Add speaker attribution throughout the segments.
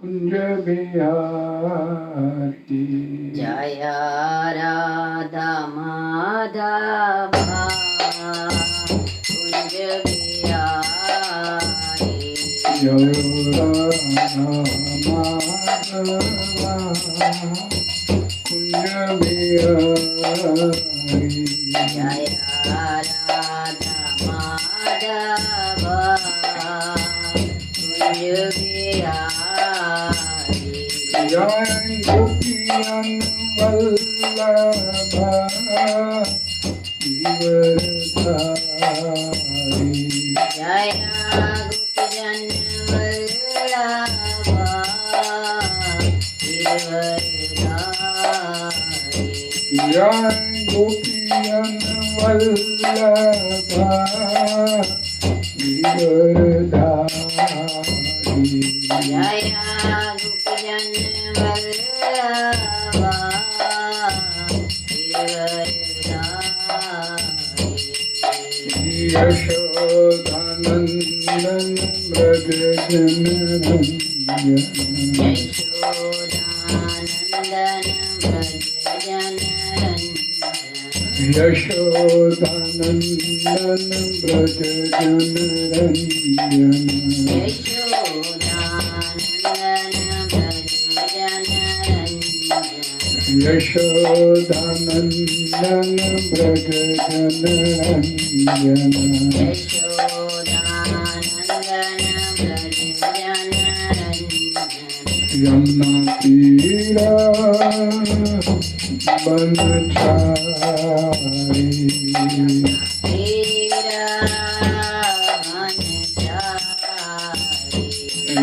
Speaker 1: कुंज बिहारी।
Speaker 2: जय राधा माधव कुंज बिहारी।
Speaker 1: जय राधा माधव कुंज बिहारी।
Speaker 2: जय राधा माधव कुंज बिहारी।
Speaker 1: जय गोपियन वल्लभ गिरधारी।
Speaker 2: जय गोपीजन वल्लभ गिरधारी।
Speaker 1: जय गोपियन वल्लभ गिरधारी।
Speaker 2: जय गोपीजन वल्लभ गिरधारी।
Speaker 1: यशोदानंदन व्रज जनरंजन।
Speaker 2: यशोदानंदन व्रज जनरंजन।
Speaker 1: यशोदानंदन व्रज जनरंजन।
Speaker 2: यशोदानंदन व्रज जनरंजन।
Speaker 1: यशोदानंदन व्रज जनरंजन।
Speaker 2: यशोदानंदन व्रज जनरंजन।
Speaker 1: यमुना तीरा बनचारी।
Speaker 2: तेरा बनचारी।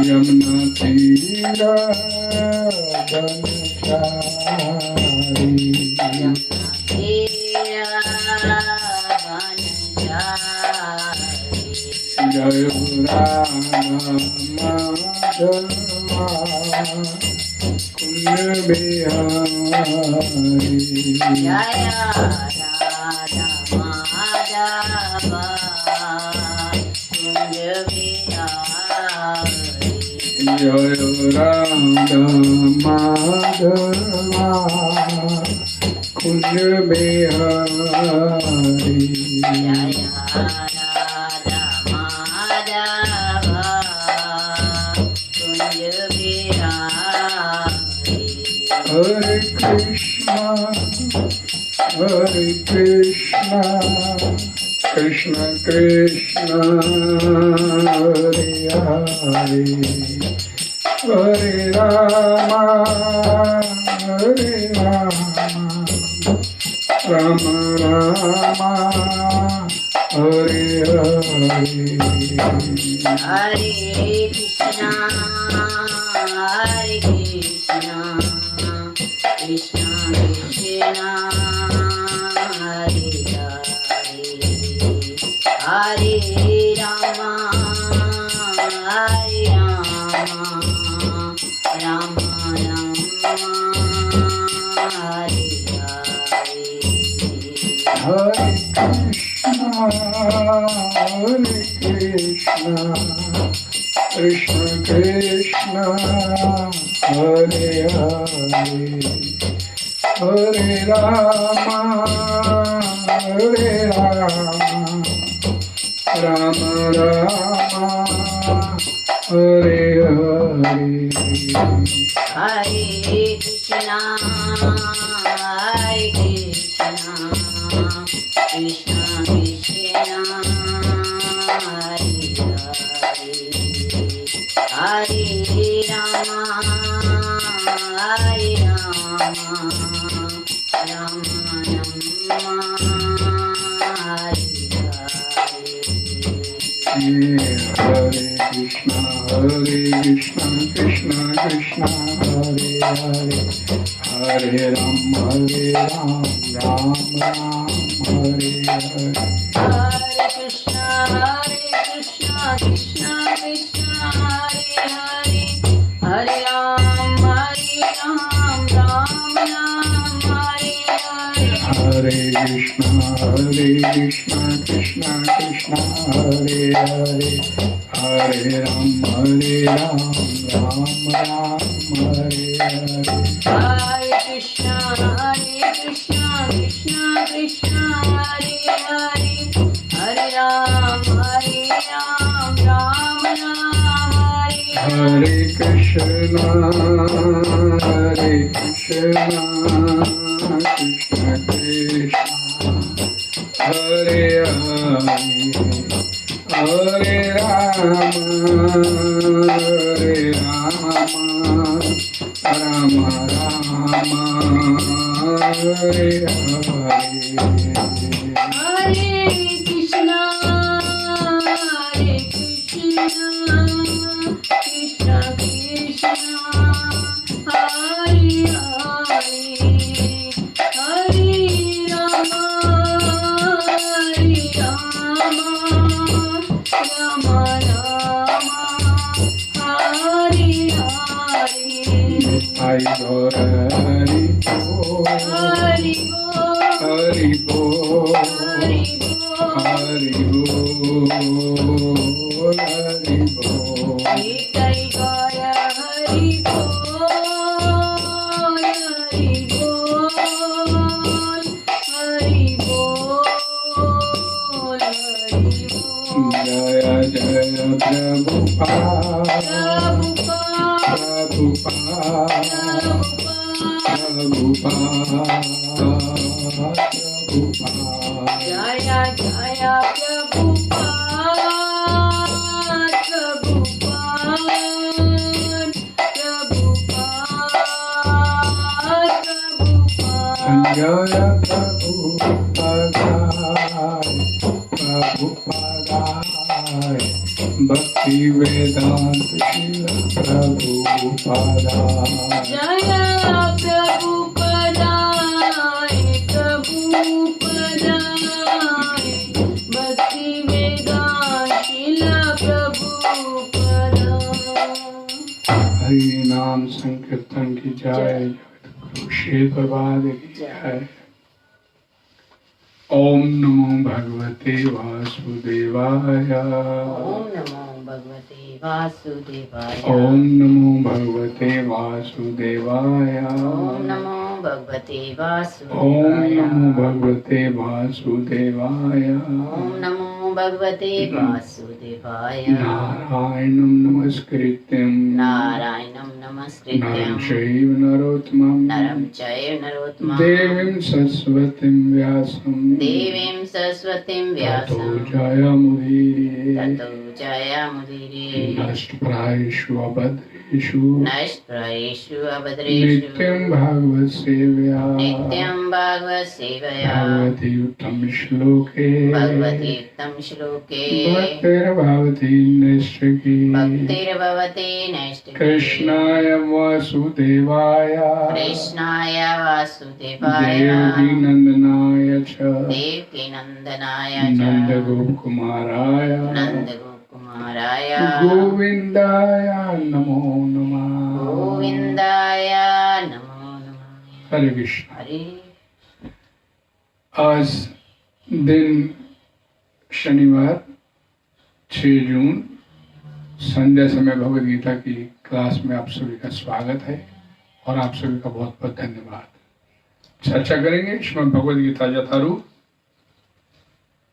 Speaker 1: यमुना तीरा बनचारी।
Speaker 2: यमुना तेरा बनचारी।
Speaker 1: जय राधा माधवा कुंज बिहारी।
Speaker 2: जय राधा माधव कुंज बिहारी।
Speaker 1: जय राधा माधवा कुंज बिहारी।
Speaker 2: जय राधा माधव कुंज बिहारी।
Speaker 1: हरे कृष्णा कृष्ण कृष्ण हरे हरे। हरे राम राम राम हरे हरे।
Speaker 2: हरे कृष्णा कृष्ण कृष्ण हरे हरे। हरे राम राम राम हरे हरे।
Speaker 1: हरे कृष्ण कृष्ण कृष्ण हरे हरे। हरे राम राम राम हरे हरे।
Speaker 2: हरे कृष्णा कृष्ण कृष्ण हरे हरे। हरे राम राम हरे हरे।
Speaker 1: हरे कृष्ण कृष्ण कृष्ण हरे हरे। हरे राम राम राम हरे हरे।
Speaker 2: हरे कृष्ण कृष्ण कृष्ण हरे हरे। हरे राम राम राम हरे हरे।
Speaker 1: हरे Krishna Krishna Krishna Hare Hare. Hare Ram, Ram Ram, Hare Hare.
Speaker 2: Hare Krishna, Krishna Krishna, Hare Hare. Hare Ram, Ram Ram, Hare Hare.
Speaker 1: Hare Krishna, Krishna Krishna, Hare Hare. Hare Rama, Rama Rama, Hare Hare.
Speaker 2: Hare Krishna, Krishna Krishna, Hare Hare. Hare Rama, Rama Rama, Hare Hare.
Speaker 1: Nitai Gaur Hari Bol,
Speaker 2: Hari Bol,
Speaker 1: Hari Bol,
Speaker 2: Hari Bol.
Speaker 1: Hari Bol, Hari Bol.
Speaker 2: Nitai Gaur Hari Bol, Hari Bol, Hari Bol, Hari Bol.
Speaker 1: Jaya Jaya Prabhupada,
Speaker 2: Prabhupada,
Speaker 1: Prabhupada, Prabhupada.
Speaker 2: Jaya Jaya Prabhupada, Prabhupada, Prabhupada,
Speaker 1: Jaya Prabhupada, Prabhupada, Bhakti Vedanta Srila Prabhupada.
Speaker 2: Jaya Prabhupada, Prabhupada, Bhakti Vedanta Srila Prabhupada.
Speaker 1: Hari नाम संकीर्तन की जय, क्षेत्रवाद की जय। ओम नमो भगवते वासुदेवाय।
Speaker 2: Om Namo Bhagavate Vasudevaya.
Speaker 1: ओम नमो भगवते वासुदेवाय।
Speaker 2: Om Namo Bhagavate
Speaker 1: ओम
Speaker 2: Vasudevaya.
Speaker 1: नमो भगवते वासुदेवाय।
Speaker 2: Om Namo Bhagavate Vasudevaya.
Speaker 1: नारायणं नमस्कृत्यं
Speaker 2: Narayanam
Speaker 1: नरं
Speaker 2: Namaskrityam
Speaker 1: चैव नरोत्तमं
Speaker 2: Naram Chaiva Narottamam
Speaker 1: देवीं सरस्वतीं व्यासं
Speaker 2: Devim Saraswatim
Speaker 1: ततो
Speaker 2: Vyasam
Speaker 1: जयमुदीरये।
Speaker 2: Tato Jayamudire
Speaker 1: नष्टप्रायेषु अभद्रेषु
Speaker 2: Nashpraeshu Abhadreshu
Speaker 1: नित्यं भागवत सेवया
Speaker 2: Nityam Bhagavad Sevaya
Speaker 1: भगवती उत्तम श्लोके
Speaker 2: Bhagavati Uttam Shloke
Speaker 1: भक्तिर्भवती नैष्ठिकी
Speaker 2: Bhaktir Bhavati Naishtiki
Speaker 1: कृष्णाय वासुदेवाय
Speaker 2: Krishnaya Vasudevaya
Speaker 1: देवकी नंदनाय च
Speaker 2: Devki Nandanaya
Speaker 1: Nandagop कुमाराय
Speaker 2: Nanda Gokumaraya
Speaker 1: गोविंदाय नमो नमः।
Speaker 2: Govindaya Namo Namah.
Speaker 1: हरे कृष्ण।
Speaker 2: Hare
Speaker 1: आज दिन शनिवार 6 जून संध्या समय भगवद गीता की क्लास में आप सभी का स्वागत है और आप सभी का बहुत बहुत धन्यवाद। चर्चा करेंगे श्रीमद् भगवद गीता यथारूप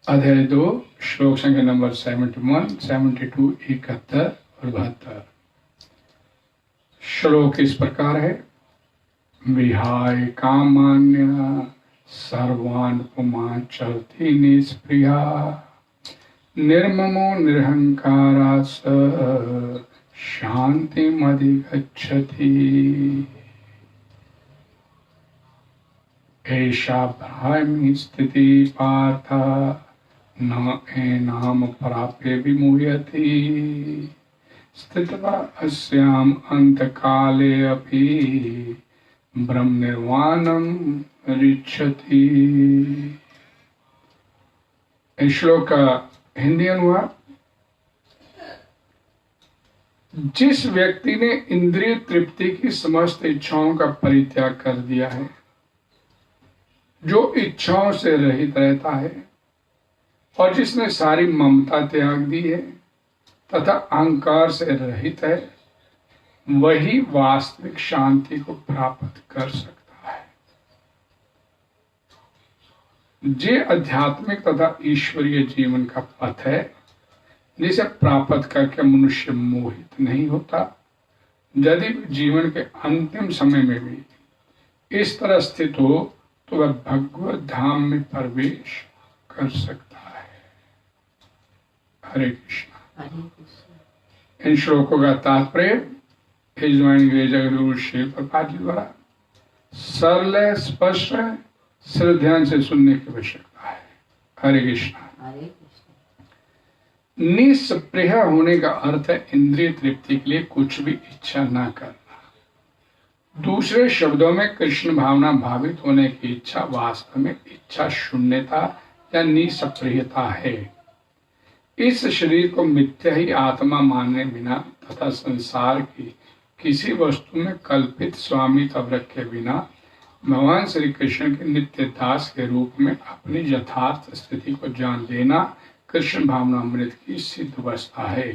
Speaker 1: अध्याय 2 श्लोक संख्या नंबर 71, 72, 71 और 72। श्लोक इस प्रकार है। विहाय कामान्य सर्वान् पुमान् चरति निष्प्रिया निर्ममो निरहंकारा स शान्तिमधिगच्छति। एषा ब्राह्मी स्थिति पार्थ न एनाम प्राप्य विमुह्यति स्थित्वा अस्याम् अंतकाले अपि ब्रह्म निर्वाणम ऋच्छति। इस श्लोक का हिंदी अनुवाद। जिस व्यक्ति ने इंद्रिय तृप्ति की समस्त इच्छाओं का परित्याग कर दिया है, जो इच्छाओं से रहित रहता है और जिसने सारी ममता त्याग दी है, तथा अहंकार से रहित है, वही वास्तविक शांति को प्राप्त कर सकता है। जे आध्यात्मिक तथा ईश्वरीय जीवन का पथ है, जिसे प्राप्त करके मनुष्य मोहित नहीं होता। यदि जीवन के अंतिम समय में भी इस तरह स्थित हो तो वह भगवत धाम में प्रवेश कर सकता है। हरे कृष्णा। इन श्लोकों का तात्पर्य जगद्गुरु श्री प्रभुपाद जी द्वारा सरल स्पष्ट श्रद्धा ध्यान से सुनने की आवश्यकता है। हरे कृष्णा। निस्पृह होने का अर्थ है इंद्रिय तृप्ति के लिए कुछ भी इच्छा ना करना। दूसरे शब्दों में कृष्ण भावना भावित होने की इच्छा वास्तव में इच्छा शून्यता या निस्पृहता है। इस शरीर को मिथ्या ही आत्मा मानने बिना तथा संसार की किसी वस्तु में कल्पित स्वामित्व रखे बिना भगवान श्री कृष्ण के नित्य दास के रूप में अपनी यथार्थ स्थिति को जान लेना कृष्ण भावनामृत की सिद्ध अवस्था है।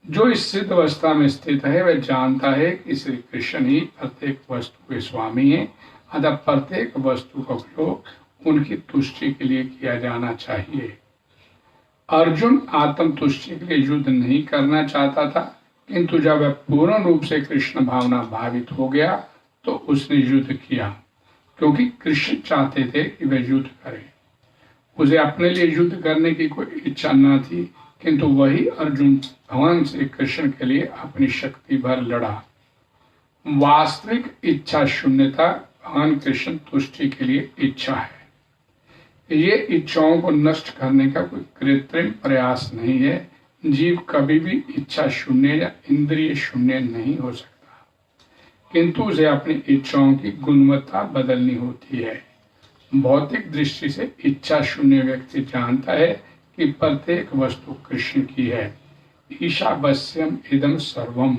Speaker 1: जो इस सिद्ध अवस्था में स्थित है वह जानता है कि श्री कृष्ण ही प्रत्येक वस्तु के स्वामी हैं, अतः प्रत्येक वस्तु का उपयोग उनकी तुष्टि के लिए किया जाना चाहिए। अर्जुन आत्म तुष्टि के लिए युद्ध नहीं करना चाहता था, किंतु जब वह पूर्ण रूप से कृष्ण भावना भावित हो गया तो उसने युद्ध किया, क्योंकि कृष्ण चाहते थे कि वह युद्ध करे। उसे अपने लिए युद्ध करने की कोई इच्छा न थी, किंतु वही अर्जुन भगवान श्री कृष्ण के लिए अपनी शक्ति भर लड़ा। वास्तविक इच्छा शून्यता भगवान कृष्ण तुष्टि के लिए इच्छा है। ये इच्छाओं को नष्ट करने का कोई कृत्रिम प्रयास नहीं है। जीव कभी भी इच्छा शून्य या इंद्रिय शून्य नहीं हो सकता, किंतु उसे अपनी इच्छाओं की गुणवत्ता बदलनी होती है। भौतिक दृष्टि से इच्छा शून्य व्यक्ति जानता है कि प्रत्येक वस्तु कृष्ण की है। ईशावस्यम इदम सर्वम,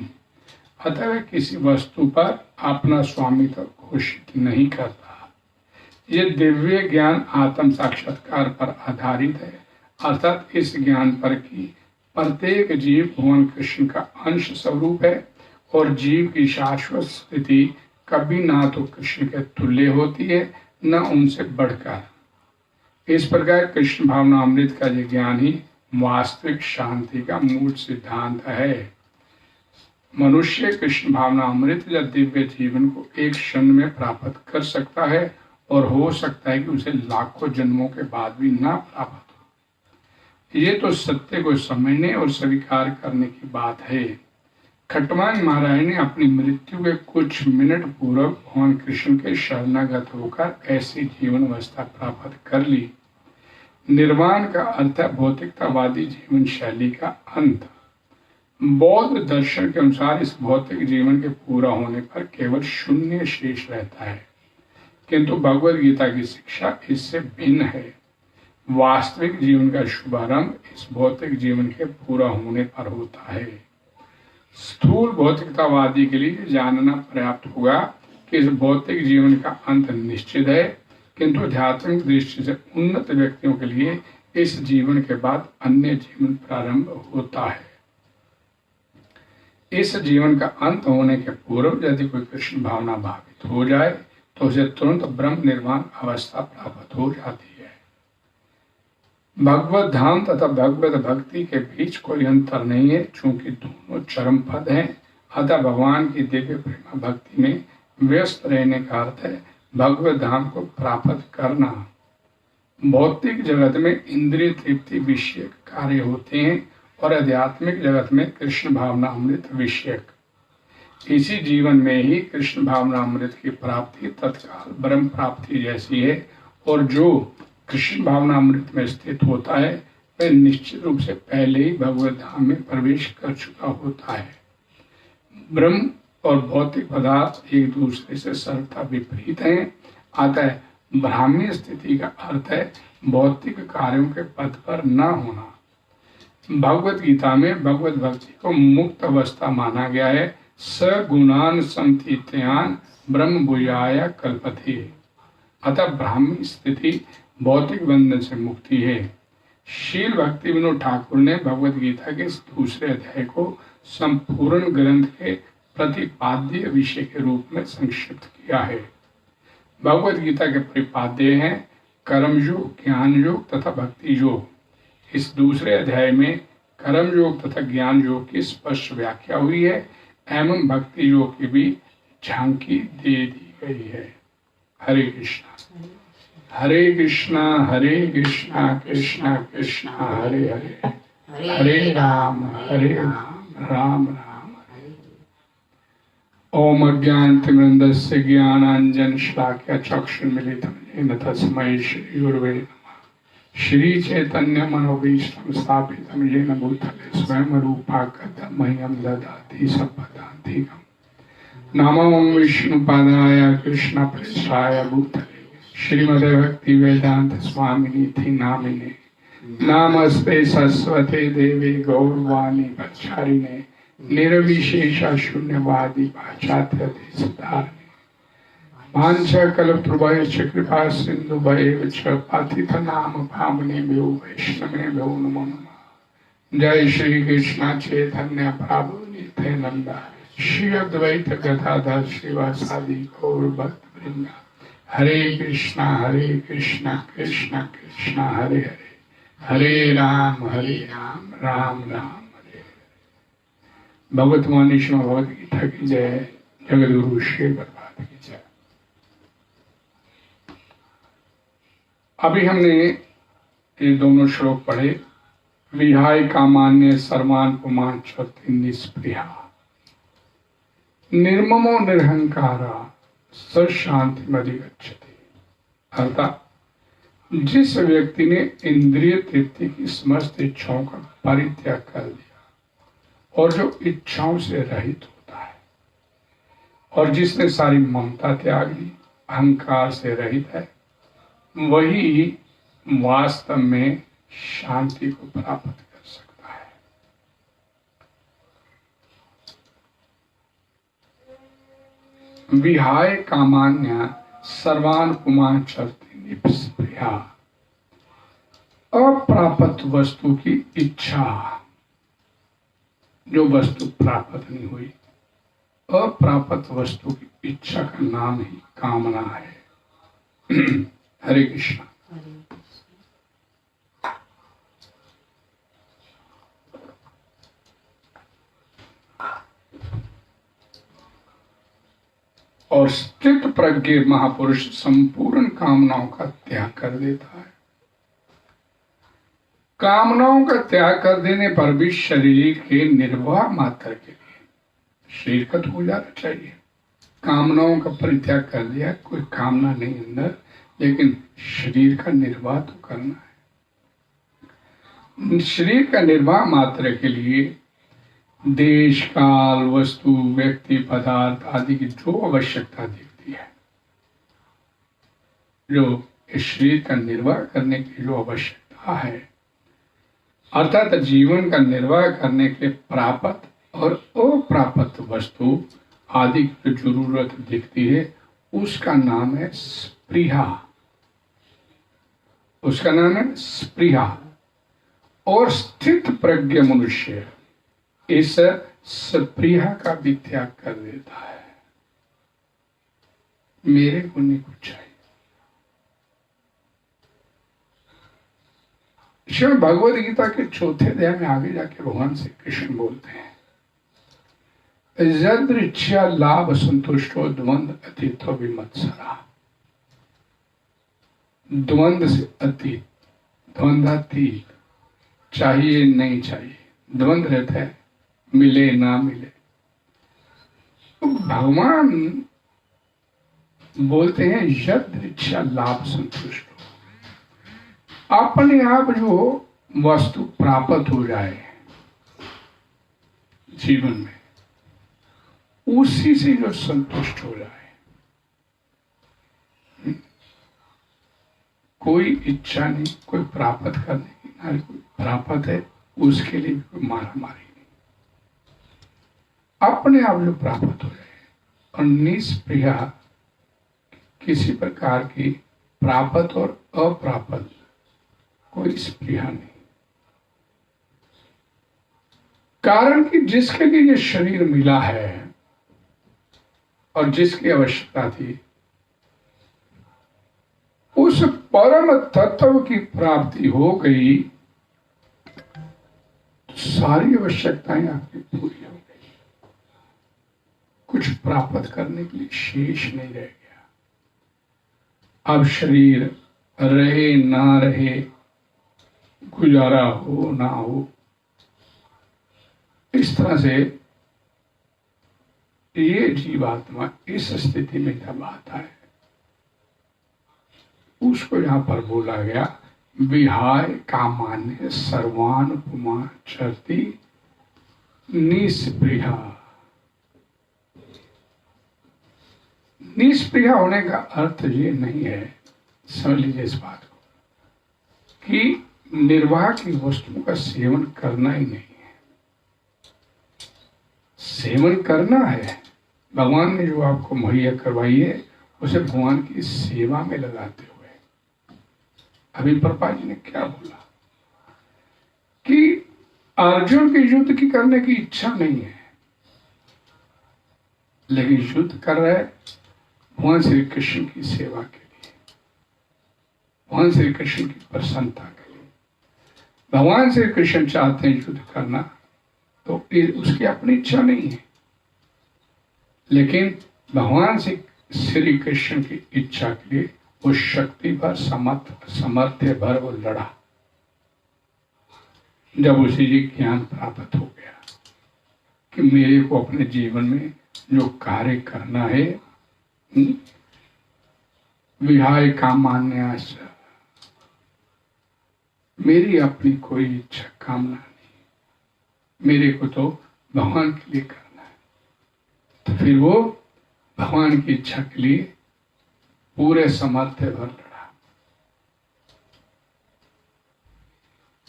Speaker 1: अतः वह किसी वस्तु पर अपना स्वामित्व घोषित नहीं करता। ये दिव्य ज्ञान आत्म साक्षात्कार पर आधारित है, अर्थात इस ज्ञान पर कि प्रत्येक जीव भगवान कृष्ण का अंश स्वरूप है और जीव की शाश्वत स्थिति कभी ना तो कृष्ण के तुल्य होती है न उनसे बढ़कर। इस प्रकार कृष्ण भावना अमृत का ये ज्ञान ही वास्तविक शांति का मूल सिद्धांत है। मनुष्य कृष्ण भावना अमृत या दिव्य जीवन को एक क्षण में प्राप्त कर सकता है और हो सकता है कि उसे लाखों जन्मों के बाद भी ना प्राप्त हो। ये तो सत्य को समझने और स्वीकार करने की बात है। खटवांग महाराज ने अपनी मृत्यु के कुछ मिनट पूर्व भगवान कृष्ण के शरणागत होकर ऐसी जीवन अवस्था प्राप्त कर ली। निर्वाण का अर्थ है भौतिकतावादी जीवन शैली का अंत। बौद्ध दर्शन के अनुसार इस भौतिक जीवन के पूरा होने पर केवल शून्य शेष रहता है, किंतु भगवद गीता की शिक्षा इससे भिन्न है। वास्तविक जीवन का शुभारंभ इस भौतिक जीवन के पूरा होने पर होता है। स्थूल भौतिकतावादी के लिए जानना पर्याप्त होगा कि इस भौतिक जीवन का अंत निश्चित है, किंतु आध्यात्मिक दृष्टि से उन्नत व्यक्तियों के लिए इस जीवन के बाद अन्य जीवन प्रारंभ होता है। इस जीवन का अंत होने के पूर्व यदि कोई कृष्ण भावना भावित हो जाए तो उसे तुरंत ब्रह्म निर्वाण अवस्था प्राप्त हो जाती है। भगवत धाम तथा भगवत भक्ति के बीच कोई अंतर नहीं है, चूंकि दोनों चरम पद हैं। अतः भगवान की दिव्य प्रेम भक्ति में व्यस्त रहने का अर्थ है भगवत धाम को प्राप्त करना। भौतिक जगत में इंद्रिय तृप्ति विषयक कार्य होते हैं और आध्यात्मिक जगत में कृष्ण भावना अमृत विषयक। इसी जीवन में ही कृष्ण भावना अमृत की प्राप्ति तत्काल ब्रह्म प्राप्ति जैसी है, और जो कृष्ण भावना अमृत में स्थित होता है वह निश्चित रूप से पहले ही भगवत धाम में प्रवेश कर चुका होता है। ब्रह्म और भौतिक पदार्थ एक दूसरे से सर्वथा विपरीत हैं। अतः ब्राह्मी स्थिति का अर्थ है भौतिक कार्यों के पद पर न होना। भगवत गीता में भगवत भक्ति को मुक्त अवस्था माना गया है। सगुणान संतीत्यान ब्रह्म भूयाय कल्पते। अतः ब्राह्मी स्थिति भौतिक बंधन से मुक्ति है। शील भक्ति विनोद ठाकुर ने भगवत गीता के इस दूसरे अध्याय को संपूर्ण ग्रंथ के प्रतिपाद्य विषय के रूप में संक्षिप्त किया है। भगवत गीता के प्रतिपाद्य हैं कर्म योग, ज्ञान योग तथा भक्ति योग। इस दूसरे अध्याय में कर्म योग तथा ज्ञान योग की स्पष्ट व्याख्या हुई है एवं भक्ति योग की भी झांकी दे दी गई है। हरे कृष्णा हरे कृष्णा कृष्णा कृष्णा हरे हरे, हरे राम राम राम हरे। ओम अज्ञानतिमिरन्धस्य ज्ञानाञ्जन श्लाघ्य चक्षुर्मिलितं येन तस्मै श्री गुरवे नमः। श्री चैतन्य मनोभीष्टं स्थापितं येन भूतले स्वयं रूपाकं मह्यं ददाति सम्पदान्तिकम्। नमो विष्णुपादाय कृष्णप्रेष्ठाय भूतले श्रीमते भक्ति वेदांत स्वामिनी थी नामिने। नमस्ते सरस्वते देवी गौरवाणी प्रचारिणे निर्विशेष शून्यवादी पाश्चात्य देशधारिणे। वाञ्छाकल्पतरुभ्यश्च कृपा सिन्धुभ्येव च पतितनाम पावनेभ्यो वैष्णवेभ्यो नमो नमः। जय श्री कृष्ण चैतन्य प्रभु नित्यानंद श्री अद्वैत गदाधर श्रीवासादि गौर भक्तवृंद। हरे कृष्णा कृष्णा कृष्णा हरे हरे, हरे राम राम राम हरे हरे। भगवत वाणी श्रीमद् भगवद गीता की जय। जगत गुरु श्री प्रभुपाद की जय। अभी हमने ये दोनों श्लोक पढ़े। विहाय कामान्य सर्वान् पुमान् चरति निस्पृहा निर्ममो निरहंकारा स शांतिमधिगच्छति। अर्थात जिस व्यक्ति ने इंद्रिय तृप्ति की समस्त इच्छाओं का परित्याग कर दिया और जो इच्छाओं से रहित होता है और जिसने सारी ममता त्याग ली, अहंकार से रहित है, वही वास्तव में शांति को प्राप्त कर सकता है। विहाय कामान्य सर्वान् पुमान् चरति निस्पृहा। अप्राप्त वस्तु की इच्छा, जो वस्तु प्राप्त नहीं हुई, अप्राप्त वस्तु की इच्छा का नाम ही कामना है। हरे कृष्णा। और स्थित प्रज्ञ महापुरुष संपूर्ण कामनाओं का त्याग कर देता है। कामनाओं का त्याग कर देने पर भी शरीर के निर्वाह मात्र के लिए, शरीर का तो हो जाना चाहिए। कामनाओं का परित्याग कर दिया, कोई कामना नहीं अंदर, लेकिन शरीर का निर्वाह तो करना है। शरीर का निर्वाह मात्र के लिए देश काल वस्तु व्यक्ति पदार्थ आदि की जो आवश्यकता दिखती है, जो इस शरीर का निर्वाह करने की जो आवश्यकता है, अर्थात जीवन का निर्वाह करने के लिए प्राप्त और अप्राप्त वस्तु आदि की जो जरूरत दिखती है, उसका नाम है स्पृहा। उसका नाम है स्पृहा। और स्थित प्रज्ञ मनुष्य इस स्पृहा का भी त्याग कर देता है। मेरे को नहीं कुछ चाहिए। श्रीमद् भगवद गीता के चौथे अध्याय में आगे जाके भगवान श्री कृष्ण बोलते हैं, यदृच्छया लाभ संतुष्टो द्वंद्व अतीतो विमत्सरा। द्वंद्व से अतीत, द्वंद्वातीत, चाहिए नहीं चाहिए, द्वंद्व रहता है, मिले ना मिले। तो भगवान बोलते हैं यदृच्छया लाभ संतुष्ट हो। अपने आप जो वस्तु प्राप्त हो जाए जीवन में, उसी से जो संतुष्ट हो जाए, कोई इच्छा नहीं, कोई प्राप्त करने की ना, कोई प्राप्त है उसके लिए कोई मारा मारी नहीं, अपने आप जो प्राप्त हो जाए। और निस्पृहा, किसी प्रकार की प्राप्त और अप्राप्त कोई स्पृहा नहीं। कारण कि जिसके लिए ये शरीर मिला है और जिसकी आवश्यकता थी, उस परम तत्व की प्राप्ति हो गई तो सारी आवश्यकताएं आपकी पूरी हो गई। कुछ प्राप्त करने के लिए शेष नहीं रह गया। अब शरीर रहे ना रहे, गुजारा हो ना हो, इस तरह से ये जीवात्मा इस स्थिति में जब आता है, उसको यहां पर बोला गया विहाय कामान्य सर्वान उपमा चरती निस्पृहा। निष्प्रिय होने का अर्थ ये नहीं है, समझ लीजिए इस बात को, कि निर्वाह की वस्तुओं का सेवन करना ही नहीं है। सेवन करना है, भगवान ने जो आपको मुहैया करवाई है उसे भगवान की सेवा में लगाते हुए। अभी प्रभुपाद जी ने क्या बोला कि अर्जुन की युद्ध की करने की इच्छा नहीं है, लेकिन युद्ध कर रहे भगवान श्री कृष्ण की सेवा के लिए, भगवान श्री कृष्ण की प्रसन्नता के लिए। भगवान श्री कृष्ण चाहते हैं युद्ध करना, तो उसकी अपनी इच्छा नहीं है, लेकिन भगवान श्री कृष्ण की इच्छा के लिए उस शक्ति पर समर्थ्य भर वो लड़ा। जब उसे ये ज्ञान प्राप्त हो गया कि मेरे को अपने जीवन में जो कार्य करना है, विहाय कामान्य, मेरी अपनी कोई इच्छा कामना नहीं, मेरे को तो भगवान के लिए करना है, तो फिर वो भगवान की इच्छा के लिए पूरे समर्थ्य भर लड़ा।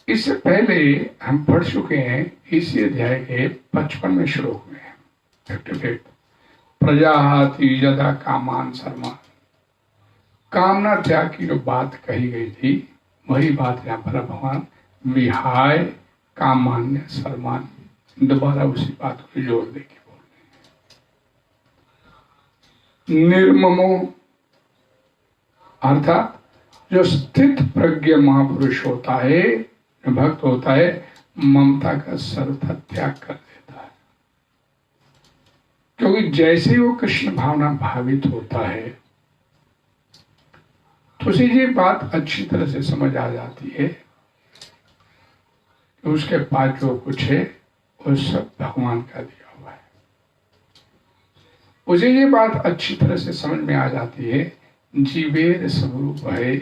Speaker 1: इससे पहले हम पढ़ चुके हैं इसी अध्याय के 55वें श्लोक में 58, प्रजाहाति यदा कामान सर्मान, कामना त्याग की जो बात कही गई थी, वही बात यहाँ पर भगवान विहाय कामान्य सर्मान, दोबारा उसी बात को जोड़ देके बोल रहे हैं। निर्ममो अर्थात जो स्थित प्रज्ञ महापुरुष होता है, जो भक्त होता है, ममता का सर्वथा त्याग कर देता है। क्योंकि जैसे वो कृष्ण भावना भावित होता है, तो उसे ये बात अच्छी तरह से समझ आ जाती है कि उसके पास जो कुछ है वो सब भगवान का दिया हुआ है। उसे ये बात अच्छी तरह से समझ में आ जाती है, जीवेर स्वरूप है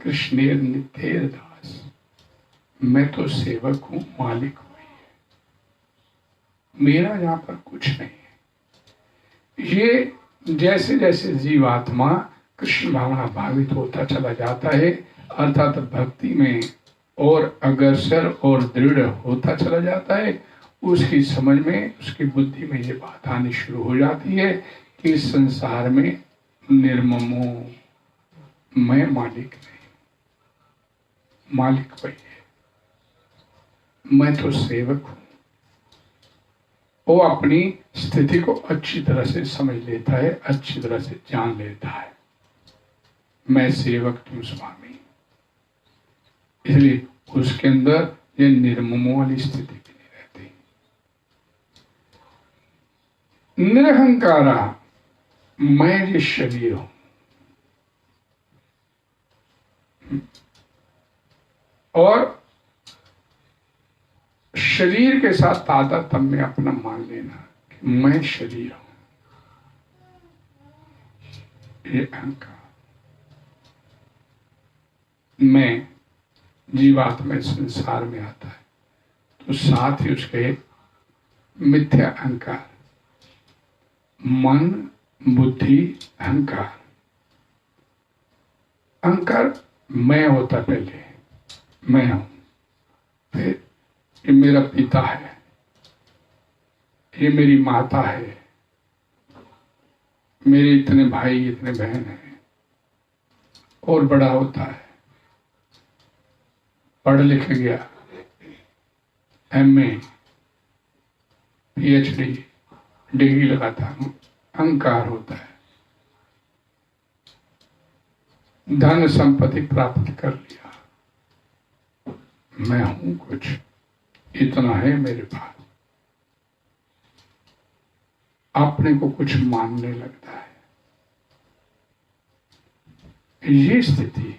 Speaker 1: कृष्णेर नित्येर दास, मैं तो सेवक हूं, मालिक वही है, मेरा यहां पर कुछ नहीं है। ये जैसे जैसे जीवात्मा कृष्ण भावना भावित होता चला जाता है, अर्थात भक्ति में और अग्रसर और दृढ़ होता चला जाता है, उसकी समझ में, उसकी बुद्धि में ये बात आनी शुरू हो जाती है कि इस संसार में निर्ममो, मैं मालिक नहीं, मालिक वही है, मैं तो सेवक हूं। वो अपनी स्थिति को अच्छी तरह से समझ लेता है, अच्छी तरह से जान लेता है, मैं सेवक तुम स्वामी। इसलिए उसके अंदर ये निर्ममों वाली स्थिति भी नहीं रहती। निरहंकारा, मैं ये शरीर हूं, और शरीर के साथ तादात्म्य अपना मान लेना कि मैं शरीर हूं, ये अहंकार। मैं जीवात्मा संसार में आता है तो साथ ही उसके मिथ्या अहंकार, मन बुद्धि अहंकार। अहंकार मैं होता पहले, मैं हूं, फिर ये मेरा पिता है, ये मेरी माता है, मेरे इतने भाई इतने बहन हैं, और बड़ा होता है, पढ़ लिख गया, एमए PhD डिग्री लगाता है, अहंकार होता है। धन संपत्ति प्राप्त कर लिया, मैं हूं कुछ, इतना है मेरे पास, अपने को कुछ मानने लगता है। ये स्थिति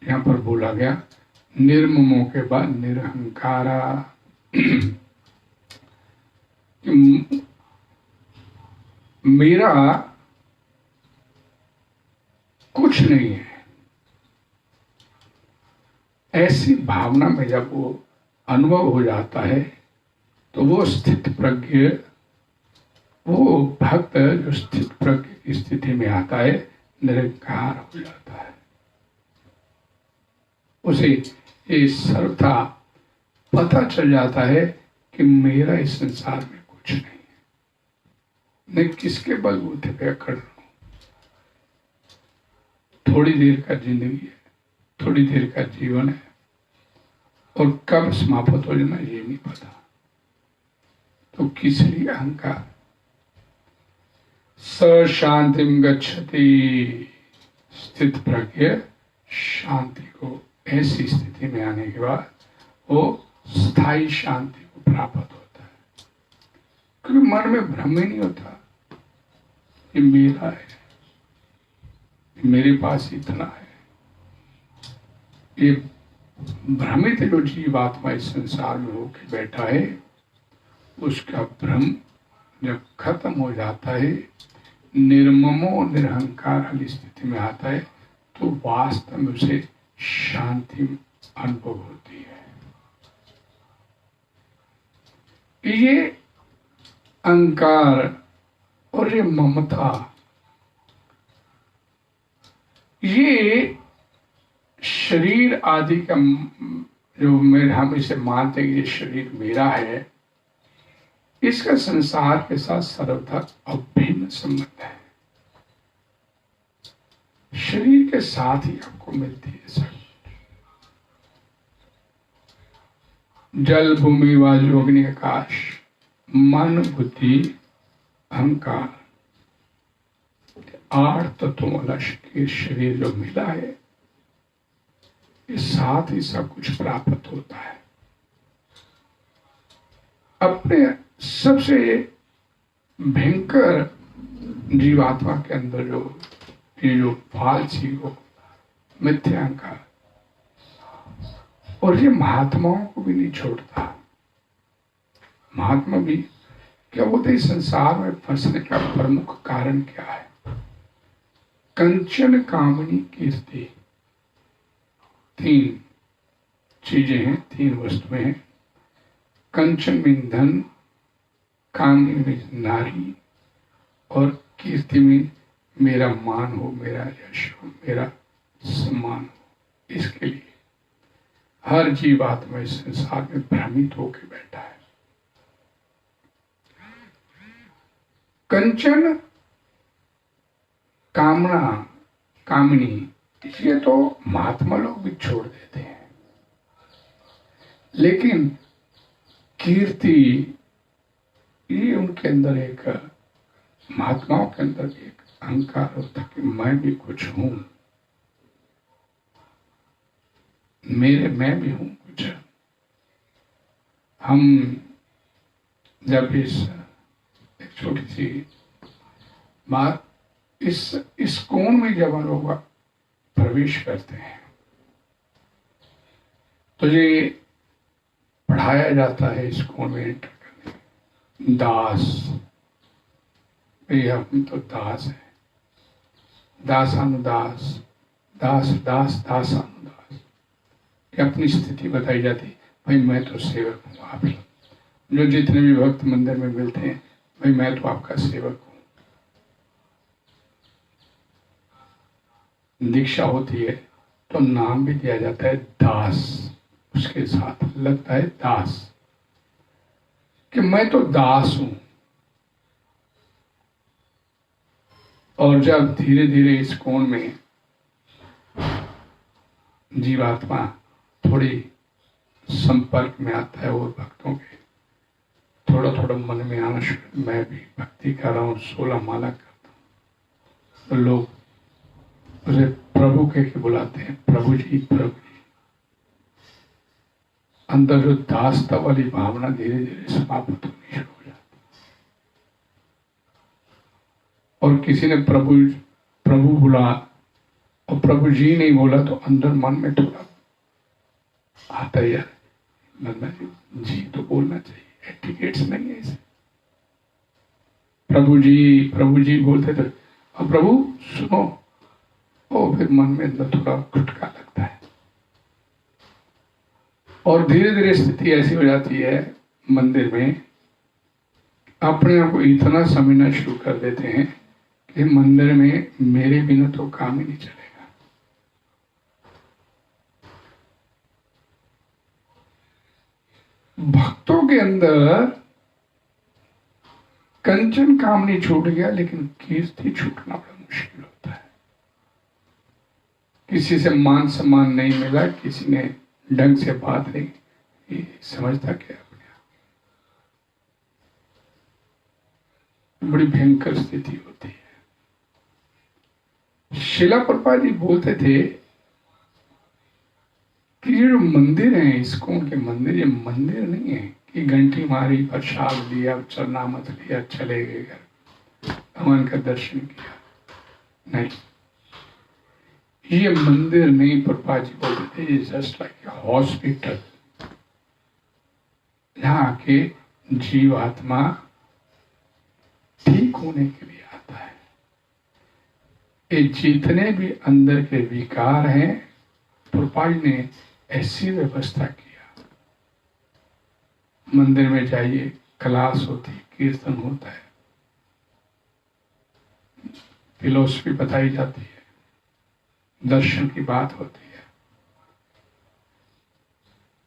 Speaker 1: यहां पर बोला गया, निर्ममों के बाद निरहंकारा। मेरा कुछ नहीं है, ऐसी भावना में जब वो अनुभव हो जाता है तो वो स्थित प्रज्ञ, वो भक्त जो स्थित प्रज्ञ की स्थिति में आता है, निरंकार हो जाता है। उसे ये सर्वथा पता चल जाता है कि मेरा इस संसार में कुछ नहीं है, मैं किसके बलबूते पे अकड़ रहा हूं। थोड़ी देर का जिंदगी है, थोड़ी देर का जीवन है, और कब समाप्त हो जाना ये नहीं पता। तो किस लिए अहंकार? स शांतिम गच्छति, स्थित प्रज्ञ शांति को, ऐसी स्थिति में आने के बाद वो स्थायी शांति को प्राप्त होता है, क्योंकि मन में भ्रम ही नहीं होता ये मेरा है, मेरे पास इतना है। ये भ्रमित जो जीवात्मा इस संसार में होकर बैठा है, उसका भ्रम जब खत्म हो जाता है, निर्ममो निरहंकार वाली स्थिति में आता है, तो वास्तव में उसे शांति अनुभव होती है। ये अहंकार और ये ममता, ये शरीर आदि का जो मेरे, हम इसे मानते हैं कि ये शरीर मेरा है, इसका संसार के साथ सर्वथा अभिन्न संबंध है। शरीर के साथ ही आपको मिलती है सब, जल भूमि वायु अग्नि आकाश, मन बुद्धि अहंकार, 8 तत्वों वाला शरीर जो मिला है, इस साथ ही सब कुछ प्राप्त होता है। अपने सबसे भयंकर जीवात्मा के अंदर जो ये जो फालसी हो, मिथ्या अहंकार, और ये महात्माओं को भी नहीं छोड़ता। महात्मा भी क्या बोलते हैं, संसार में फंसने का प्रमुख कारण क्या है? कंचन कामनी कीर्ति, 3 चीजें हैं, 3 वस्तुएं हैं। कंचन में धन, कामनी में नारी, और कीर्ति में मेरा मान हो, मेरा यश हो, मेरा सम्मान हो। इसके लिए हर जीवात्मा इस संसार में भ्रमित होकर बैठा है। कंचन कामना, कामनी, ये तो महात्मा लोग भी छोड़ देते हैं, लेकिन कीर्ति, ये उनके अंदर एक, महात्माओं के अंदर एक अहंकार होता कि मैं भी कुछ हूं, मैं भी हूं कुछ। हम जब एक छोटी सी बात, इस कोण में जब हम लोग प्रवेश करते हैं तो ये पढ़ाया जाता है इस कोण में एंटर करने, दास, भैया हम तो दास है, दासानुदास, दास दास दासानुदास, ये अपनी स्थिति बताई जाती। भाई मैं तो सेवक हूँ, आप जो जितने भी भक्त मंदिर में मिलते हैं, भाई मैं तो आपका सेवक हूँ। दीक्षा होती है तो नाम भी दिया जाता है दास, उसके साथ लगता है दास, कि मैं तो दास हूं। और जब धीरे धीरे इस कोण में जीवात्मा थोड़ी संपर्क में आता है और भक्तों के, थोड़ा थोड़ा मन में आना शुरू, मैं भी भक्ति कर रहा हूँ, 16 माला करता हूँ, तो लोग उसे प्रभु कह के बुलाते हैं, प्रभु जी प्रभु जी। अंदर जो दासता वाली भावना धीरे धीरे समाप्त होनी शुरू हो जाती। और किसी ने प्रभु प्रभु बुला और प्रभु जी नहीं बोला तो अंदर मन में थोड़ा आता है, यार जी तो बोलना चाहिए, एटिकेट्स नहीं है इसे। प्रभु जी बोलते थे और प्रभु सुनो, और फिर मन में अंदर थोड़ा खटका लगता है। और धीरे धीरे स्थिति ऐसी हो जाती है मंदिर में, अपने आप को इतना समझना शुरू कर देते हैं कि मंदिर में मेरे बिना तो काम ही नहीं चलेगा। भक्तों के अंदर कंचन कामनी छूट गया, लेकिन कीर्ति छूटना बड़ा मुश्किल होता है। किसी से मान सम्मान नहीं मिला, किसी ने ढंग से बात नहीं, ये समझता क्या अपने आप, बड़ी भयंकर स्थिति होती है। शिला प्रभुपाद जी बोलते थे कि ये जो मंदिर है, इस्कॉन के मंदिर, ये मंदिर नहीं है कि घंटी मारी, प्रसाद दिया, चरनामत लिया, चले गए घर, भगवान का दर्शन किया, नहीं, ये मंदिर नहीं। प्रभुपाद जी बोलते थे जस्ट लाइक ए हॉस्पिटल, जहां आके जीवात्मा ठीक होने के लिए आता है। ये जितने भी अंदर के विकार हैं, प्रभुपाद जी ने ऐसी व्यवस्था किया। मंदिर में जाइए, क्लास होती, कीर्तन होता है, फिलोसफी बताई जाती है, दर्शन की बात होती है।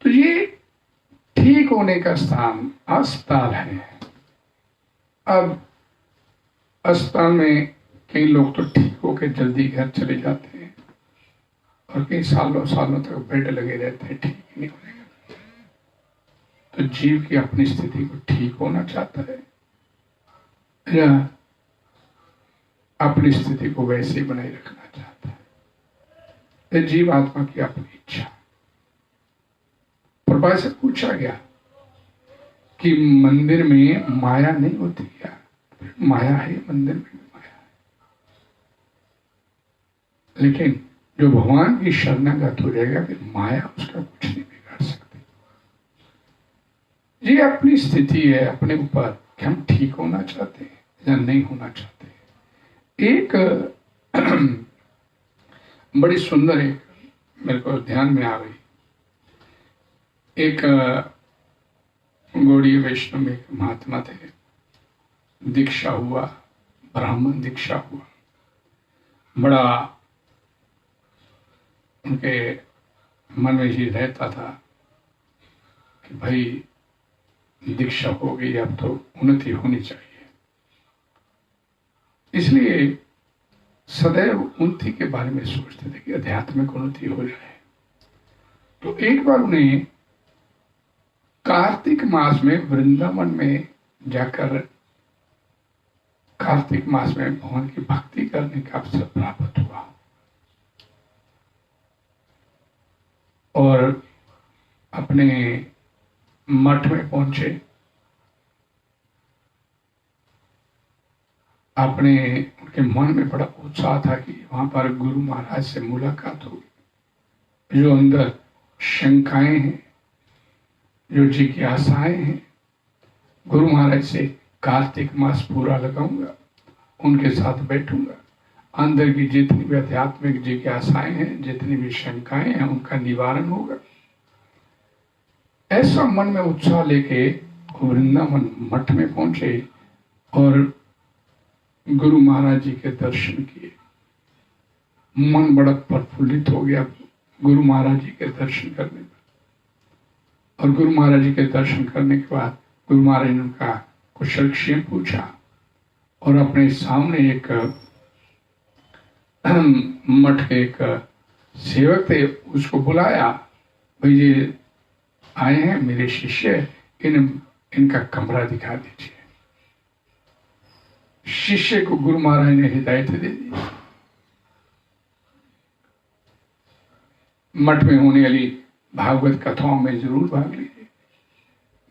Speaker 1: तो ये ठीक होने का स्थान अस्पताल है। अब अस्पताल में कई लोग तो ठीक होकर जल्दी घर चले जाते हैं और कई सालों सालों तक बेड लगे रहते हैं, ठीक ही नहीं होने का। तो जीव की अपनी स्थिति को ठीक होना चाहता है या अपनी स्थिति को वैसे ही बनाए रखना चाहता है? ये जीव आत्मा की अपनी इच्छा। प्रभा से पूछा गया कि मंदिर में माया नहीं होती क्या? माया है, मंदिर में भी माया है, लेकिन जो भगवान की शरणागत हो जाएगा फिर माया उसका कुछ नहीं बिगाड़ सकती। ये अपनी स्थिति है अपने ऊपर कि हम ठीक होना चाहते हैं या नहीं होना चाहते। एक बड़ी सुंदर, एक मेरे को ध्यान में आ गई, एक गौड़ीय वैष्णव में एक महात्मा थे, दीक्षा हुआ, ब्राह्मण दीक्षा हुआ, बड़ा उनके मन में ही रहता था कि भाई दीक्षा हो गई, अब तो उन्नति होनी चाहिए। इसलिए सदैव उन्नति के बारे में सोचते थे कि आध्यात्मिक उन्नति हो जाए। तो एक बार उन्हें कार्तिक मास में वृंदावन में जाकर कार्तिक मास में भगवान की भक्ति करने का अवसर प्राप्त हुआ और अपने मठ में पहुंचे। अपने उनके मन में बड़ा उत्साह था कि वहां पर गुरु महाराज से मुलाकात होगी। जो अंदर शंकाएं हैं, जो जिज्ञासाएं हैं, गुरु महाराज से कार्तिक मास पूरा लगाऊंगा, उनके साथ बैठूंगा, अंदर की जितनी भी आध्यात्मिक जिज्ञासाएं हैं, जितनी भी शंकाएं हैं, उनका निवारण होगा। ऐसा मन में उत्साह लेके वृंदावन मठ में पहुंचे और गुरु महाराज जी के दर्शन किए। मन बड़ा प्रफुल्लित हो गया गुरु महाराज जी के दर्शन करने पर। और गुरु महाराज जी के दर्शन करने के बाद गुरु महाराज ने उनका कुशलक्षेम पूछा और अपने सामने एक मठ के एक सेवक थे, उसको बुलाया, भाई ये आए हैं मेरे शिष्य, इनका कमरा दिखा दीजिए। शिष्य को गुरु महाराज ने हिदायत दे दी, मठ में होने वाली भागवत कथाओं में जरूर भाग लीजिए,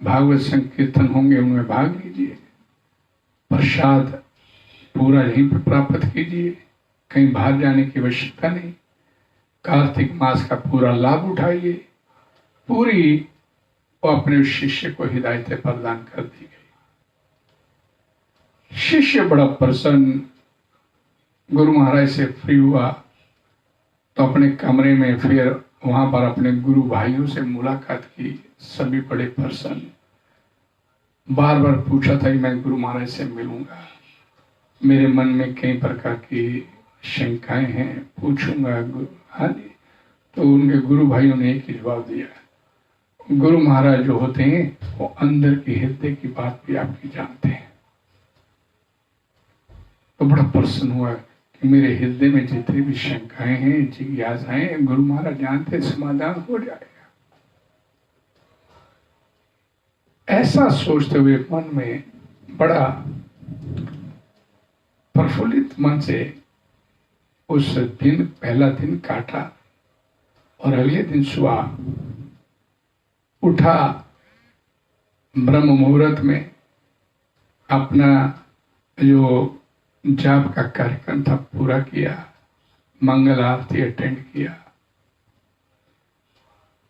Speaker 1: भागवत संकीर्तन होंगे उनमें भाग लीजिए, प्रसाद पूरा यहीं पर प्राप्त कीजिए, कहीं बाहर जाने की आवश्यकता नहीं। कार्तिक मास का पूरा लाभ उठाइए। पूरी वो अपने उस शिष्य को हिदायतें प्रदान कर दी गई। शिष्य बड़ा प्रसन्न गुरु महाराज से फ्री हुआ तो अपने कमरे में फिर वहां पर अपने गुरु भाइयों से मुलाकात की। सभी बड़े प्रसन्न, बार बार पूछा था कि मैं गुरु महाराज से मिलूंगा, मेरे मन में कई प्रकार की शंकाएं हैं, पूछूंगा गुरु। हाँ जी। तो उनके गुरु भाइयों ने एक ही जवाब दिया, गुरु महाराज जो होते हैं वो अंदर की हृदय की बात भी आपकी जानते हैं। तो बड़ा प्रसन्न हुआ कि मेरे हृदय में जितनी भी शंकाएं हैं, जिज्ञासाएं हैं, गुरु महाराज जानते, समाधान हो जाएगा। ऐसा सोचते हुए मन में बड़ा प्रफुल्लित मन से उस दिन पहला दिन काटा और अगले दिन सुबह उठा, ब्रह्म मुहूर्त में अपना जो जाप का कार्यक्रम था पूरा किया, मंगल आरती अटेंड किया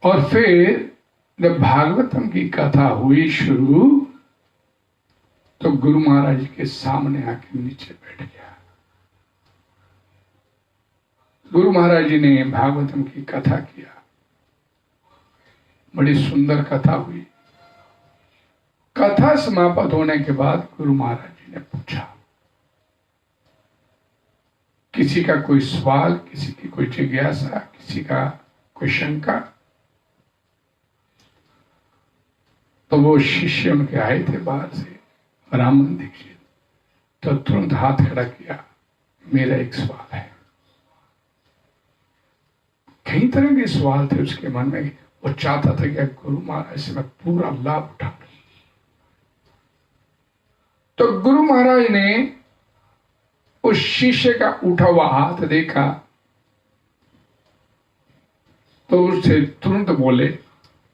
Speaker 1: और फिर जब भागवतम की कथा हुई शुरू तो गुरु महाराज जी के सामने आके नीचे बैठ गया। गुरु महाराज जी ने भागवतम की कथा किया, बड़ी सुंदर कथा हुई। कथा समाप्त होने के बाद गुरु महाराज जी ने पूछा, किसी का कोई सवाल, किसी की कोई जिज्ञासा, किसी का कोई शंका? तो वो शिष्य उनके आए थे बाहर से, ब्राह्मण दीक्षित, तो तुरंत हाथ खड़ा किया, मेरा एक सवाल है। कई तरह के सवाल थे उसके मन में, वो चाहता था कि गुरु महाराज से मैं पूरा लाभ उठा लूं। तो गुरु महाराज ने उस शिष्य का उठा हुआ हाथ देखा तो उससे तुरंत बोले,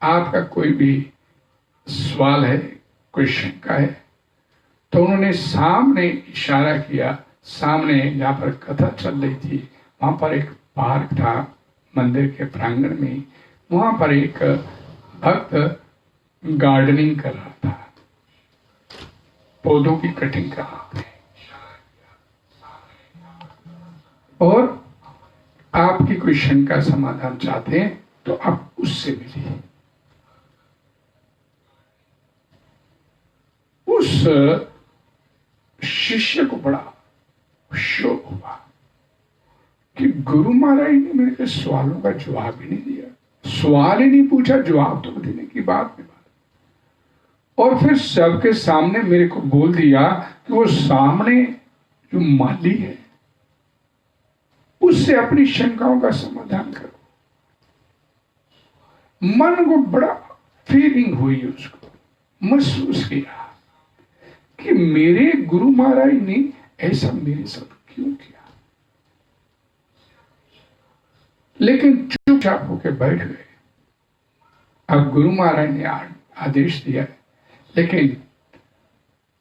Speaker 1: आपका कोई भी सवाल है, कोई शंका है? तो उन्होंने सामने इशारा किया, सामने जहां पर कथा चल रही थी वहां पर एक पार्क था मंदिर के प्रांगण में, वहां पर एक भक्त गार्डनिंग कर रहा था, पौधों की कटिंग कर रहा था। और आपकी कोई शंका समाधान चाहते हैं तो आप उससे मिलिए। उस शिष्य को बड़ा शोक हुआ कि गुरु महाराज ने मेरे सवालों का जवाब ही नहीं दिया, सवाल ही नहीं पूछा, जवाब तो देने की बात में बात। और फिर सबके सामने मेरे को बोल दिया कि वो सामने जो माली है उससे अपनी शंकाओं का समाधान करो। मन को बड़ा फीलिंग हुई, उसको महसूस किया कि मेरे गुरु महाराज ने ऐसा मेरे साथ क्यों किया। लेकिन चुपचाप होकर बैठ गए। अब गुरु महाराज ने आदेश दिया, लेकिन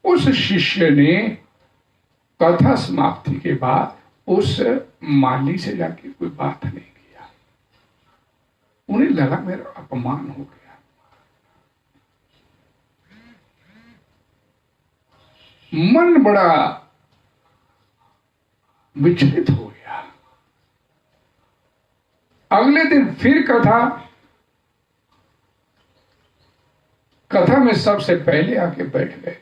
Speaker 1: उस शिष्य ने कथा समाप्ति के बाद उस माली से जाके कोई बात नहीं किया। उन्हें लगा मेरा अपमान हो गया। मन बड़ा विचलित हो गया। अगले दिन फिर कथा में सबसे पहले आके बैठ गए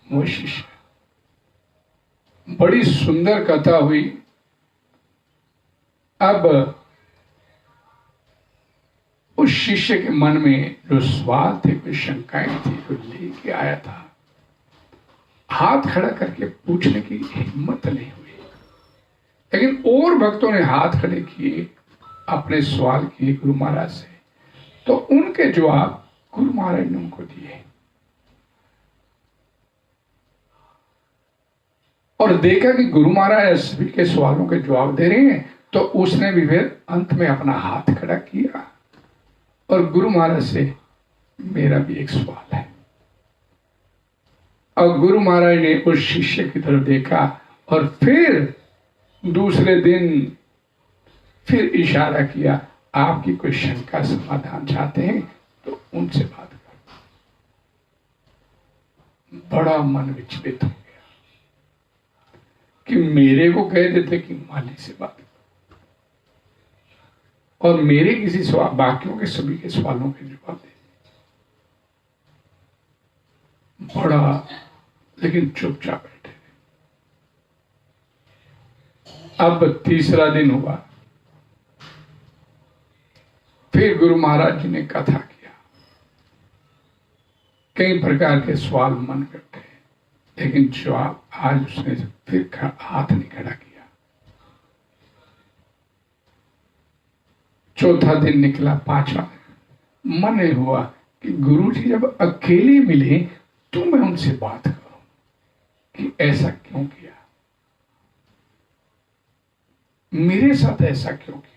Speaker 1: वो शिष्य। बड़ी सुंदर कथा हुई। अब उस शिष्य के मन में जो सवाल थे, कोई शंकाएं थी, जो लेके आया था, हाथ खड़ा करके पूछने की हिम्मत नहीं हुई। लेकिन और भक्तों ने हाथ खड़े किए, अपने सवाल किए गुरु महाराज से, तो उनके जवाब गुरु महाराज ने उनको दिए। और देखा कि गुरु महाराज सभी के सवालों के जवाब दे रहे हैं, तो उसने भी फिर अंत में अपना हाथ खड़ा किया और गुरु महाराज से मेरा भी एक सवाल है। और गुरु महाराज ने उस शिष्य की तरफ देखा और फिर दूसरे दिन फिर इशारा किया, आपकी कोई शंका समाधान चाहते हैं तो उनसे बात करो। बड़ा मन विचलित हो गया कि मेरे को कह देते कि मालिक से बात करो, और मेरे किसी सवाल, बाकियों के सभी के सवालों के जवाब दे। बड़ा लेकिन चुपचाप बैठे। अब तीसरा दिन हुआ, फिर गुरु महाराज जी ने कथा किया। कई प्रकार के सवाल मन करते हैं, लेकिन जवाब आज उसने फिर हाथ नहीं खड़ा किया। चौथा दिन निकला, पांचवा मन में हुआ कि गुरु जी जब अकेले मिले तो मैं उनसे बात करूं कि ऐसा क्यों किया, मेरे साथ ऐसा क्यों किया।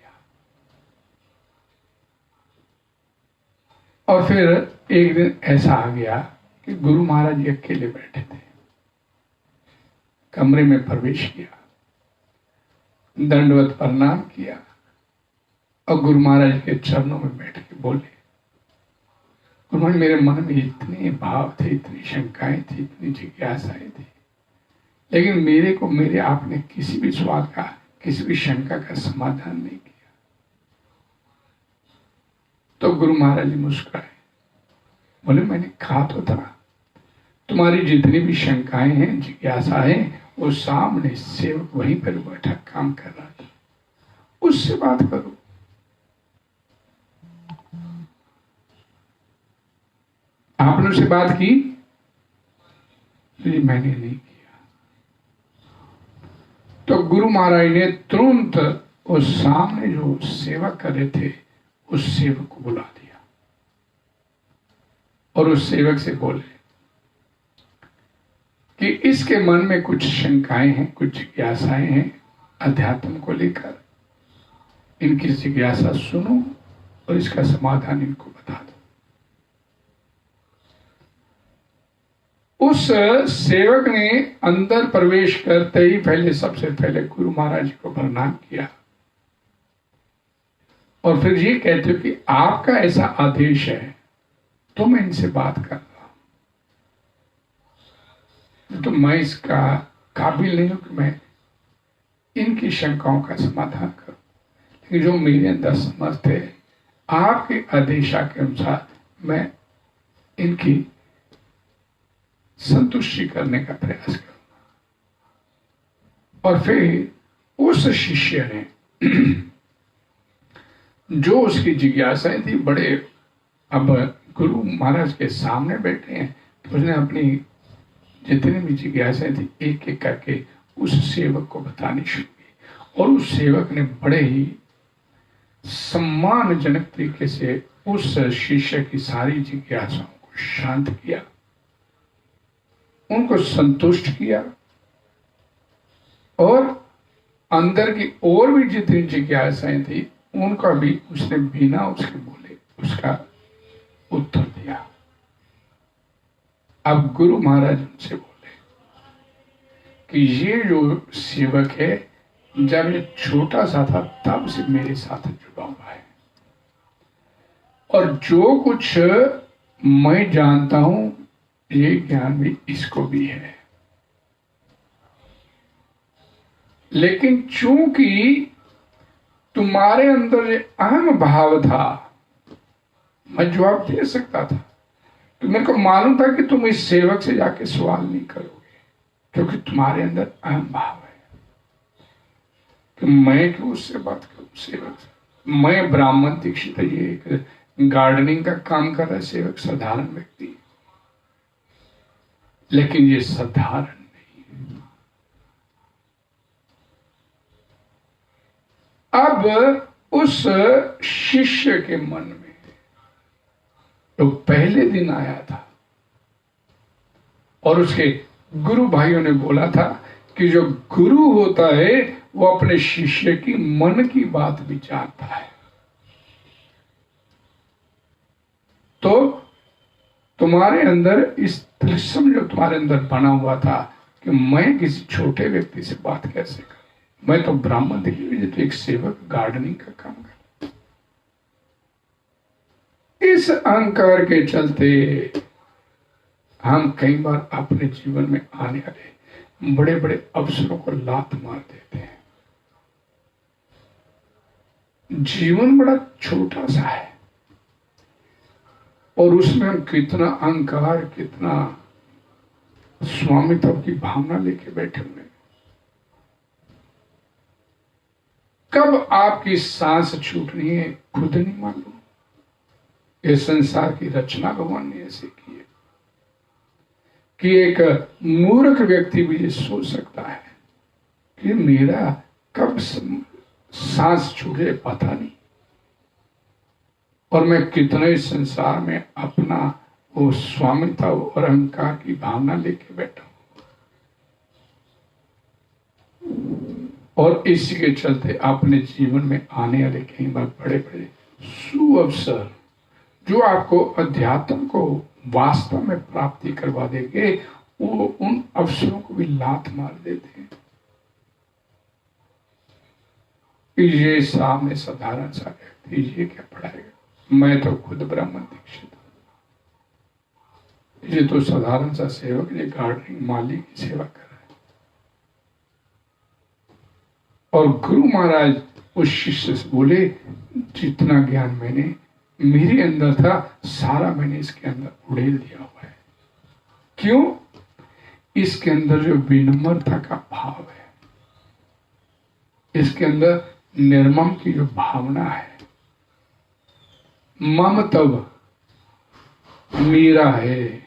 Speaker 1: और फिर एक दिन ऐसा आ गया कि गुरु महाराज जी अकेले बैठे थे। कमरे में प्रवेश किया, दंडवत प्रणाम किया और गुरु महाराज के चरणों में बैठ के बोले, गुरु महाराज मेरे मन में इतने भाव थे, इतनी शंकाएं थी, इतनी जिज्ञासाएं थी, लेकिन मेरे आपने किसी भी सवाल का, किसी भी शंका का समाधान नहीं किया। तो गुरु महाराज जी मुस्कुराए, बोले मैंने कहा तो था, तुम्हारी जितनी भी शंकाएं हैं, जिज्ञासा है, वो सामने सेवक वहीं पर बैठा काम कर रहा था, उससे बात करो। आपने उससे बात की? जी मैंने नहीं किया। तो गुरु महाराज ने तुरंत उस सामने जो सेवक कर रहे थे उस सेवक को बुला दिया और उस सेवक से बोले कि इसके मन में कुछ शंकाएं हैं, कुछ जिज्ञासाएं हैं अध्यात्म को लेकर, इनकी जिज्ञासा सुनो और इसका समाधान इनको बता दो। उस सेवक ने अंदर प्रवेश करते ही पहले, सबसे पहले गुरु महाराज जी को प्रणाम किया और फिर ये कहते हो कि आपका ऐसा आदेश है तो मैं इनसे बात कर रहा हूं, तो मैं इसका काबिल नहीं हूं कि मैं इनकी शंकाओं का समाधान करूं, लेकिन जो मेरे अंदर समर्थ है आपके आदेशा के अनुसार मैं इनकी संतुष्टि करने का प्रयास करूंगा। और फिर उस शिष्य ने जो उसकी जिज्ञासाएं थी, बड़े अब गुरु महाराज के सामने बैठे हैं, तो उसने अपनी जितनी भी जिज्ञासाएं थी एक एक करके उस सेवक को बतानी शुरू की और उस सेवक ने बड़े ही सम्मानजनक तरीके से उस शिष्य की सारी जिज्ञासाओं को शांत किया, उनको संतुष्ट किया और अंदर की और भी जितनी जिज्ञासाएं थी उनका भी उसने बिना उसके बोले उसका उत्तर दिया। अब गुरु महाराज उनसे बोले कि ये जो सेवक है, जब ये छोटा सा था तब से मेरे साथ जुड़ा हुआ है और जो कुछ मैं जानता हूं ये ज्ञान भी इसको भी है, लेकिन चूंकि तुम्हारे अंदर ये अहम भाव था, मैं जवाब दे सकता था, तो मेरे को मालूम था कि तुम इस सेवक से जाके सवाल नहीं करोगे, क्योंकि तुम्हारे अंदर अहम भाव है कि मैं क्यों उससे बात करूं सेवक से। मैं ब्राह्मण दीक्षित, ये एक गार्डनिंग का काम कर रहा है सेवक, साधारण व्यक्ति, लेकिन ये साधारण नहीं। अब उस शिष्य के मन में तो पहले दिन आया था और उसके गुरु भाइयों ने बोला था कि जो गुरु होता है वो अपने शिष्य की मन की बात भी जानता है। तो तुम्हारे अंदर इस त्रिसम जो तुम्हारे अंदर बना हुआ था कि मैं किसी छोटे व्यक्ति से बात कैसे करूं, मैं तो ब्राह्मण दिखी तो एक सेवक गार्डनिंग का काम कर, इस अहंकार के चलते हम कई बार अपने जीवन में आने वाले बड़े बड़े अवसरों को लात मार देते हैं। जीवन बड़ा छोटा सा है और उसमें हम कितना अहंकार, कितना स्वामित्व की भावना लेके बैठे हुए। कब आपकी सांस छूटनी है खुद नहीं मालूम। ये संसार की रचना भगवान ने ऐसे की है कि एक मूर्ख व्यक्ति भी ये सोच सकता है कि मेरा कब सांस छूटे पता नहीं, और मैं कितने संसार में अपना वो स्वामित्व और अहंकार की भावना लेके बैठा हूं। और इसी के चलते अपने जीवन में आने वाले कई बार बड़े बड़े सुअवसर जो आपको अध्यात्म को वास्तव में प्राप्ति करवा देंगे, वो उन अवसरों को भी लात मार देते हैं। ये सामने साधारण सा व्यक्ति ये क्या पढ़ाएगा, मैं तो खुद ब्राह्मण दीक्षित हूं, ये तो साधारण सा सेवक, ये गार्डनिंग माली की सेवा कर रहा है। और गुरु महाराज उस शिष्य से बोले, जितना ज्ञान मैंने मेरे अंदर था सारा मैंने इसके अंदर उड़ेल दिया हुआ है। क्यों? इसके अंदर जो विनम्रता का भाव है, इसके अंदर निर्मम की जो भावना है, मम तब मेरा है,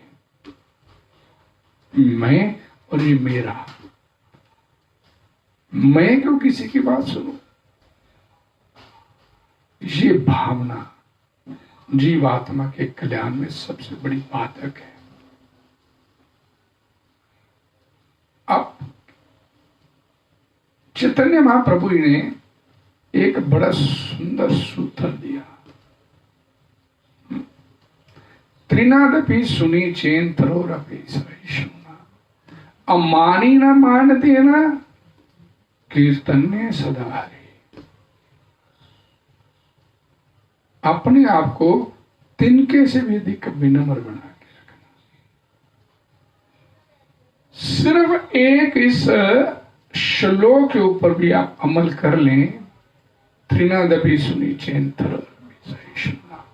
Speaker 1: मैं और ये मेरा, मैं क्यों किसी की बात सुनूं, ये भावना जीवात्मा के कल्याण में सबसे बड़ी बाधक है। अब चैतन्य महाप्रभु ने एक बड़ा सुंदर सूत्र दिया, त्रिनादपि सुनी चेन तरोरपि सहिष्णुना, अमानी न मानते न कीर्तन्य सदा हरि। अपने आप को तिनके से भी अधिक विनम्र बना के रखना। सिर्फ एक इस श्लोक के ऊपर भी आप अमल कर लें, त्रिनादपि सुनी चेन तरोरपि सहिष्णुना,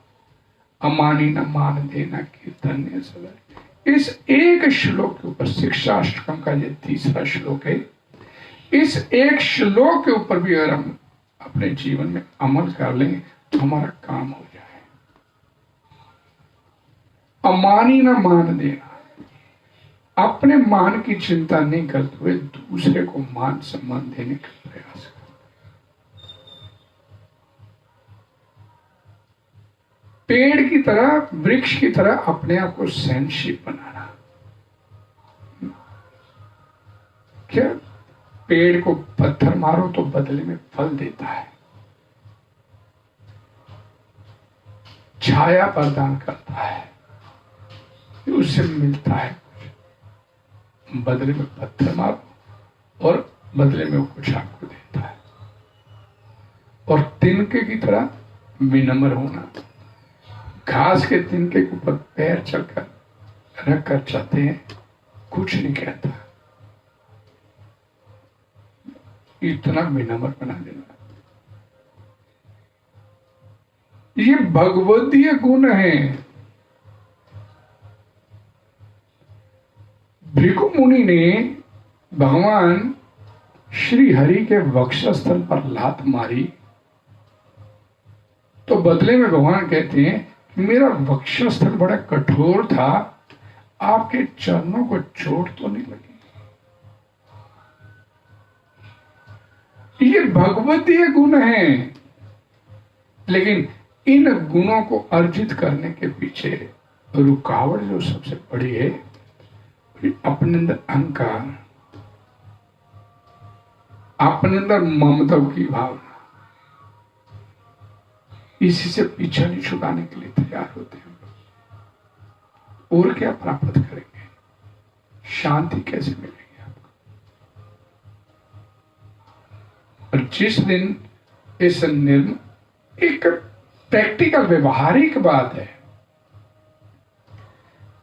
Speaker 1: अमानी न मान देना कीर्तन्य सदा। इस एक श्लोक के ऊपर, शिक्षाष्टकम का ये तीसरा श्लोक है, इस एक श्लोक के ऊपर भी अगर हम अपने जीवन में अमल कर लें तो हमारा काम हो जाए। अमानी न मान देना, अपने मान की चिंता नहीं करते हुए दूसरे को मान सम्मान देने का प्रयास करें। पेड़ की तरह, वृक्ष की तरह अपने आप को सहनशील बनाना। क्या पेड़ को पत्थर मारो तो बदले में फल देता है, छाया प्रदान करता है, उससे मिलता है कुछ, बदले में पत्थर मारो और बदले में वो कुछ आपको देता है। और तिनके की तरह विनम्र होना, घास के तिनके के ऊपर पैर चलकर रख कर चलते हैं, कुछ नहीं कहता, इतना विनम्र बना देना। ये भगवदीय गुण है। भृगु मुनि ने भगवान श्री हरि के वक्षस्थल पर लात मारी तो बदले में भगवान कहते हैं कि मेरा वक्षस्थल बड़ा कठोर था, आपके चरणों को चोट तो नहीं लगी। ये भगवदीय गुण है, लेकिन इन गुणों को अर्जित करने के पीछे रुकावट जो सबसे बड़ी है, अपने अंदर अहंकार, अपने अंदर ममता की भावना, इसी से पीछा नहीं छुड़ाने के लिए तैयार होते हैं हम लोग। और क्या प्राप्त करेंगे? शांति कैसे मिलेगी आपको? और जिस दिन इस एक प्रैक्टिकल व्यवहारिक बात है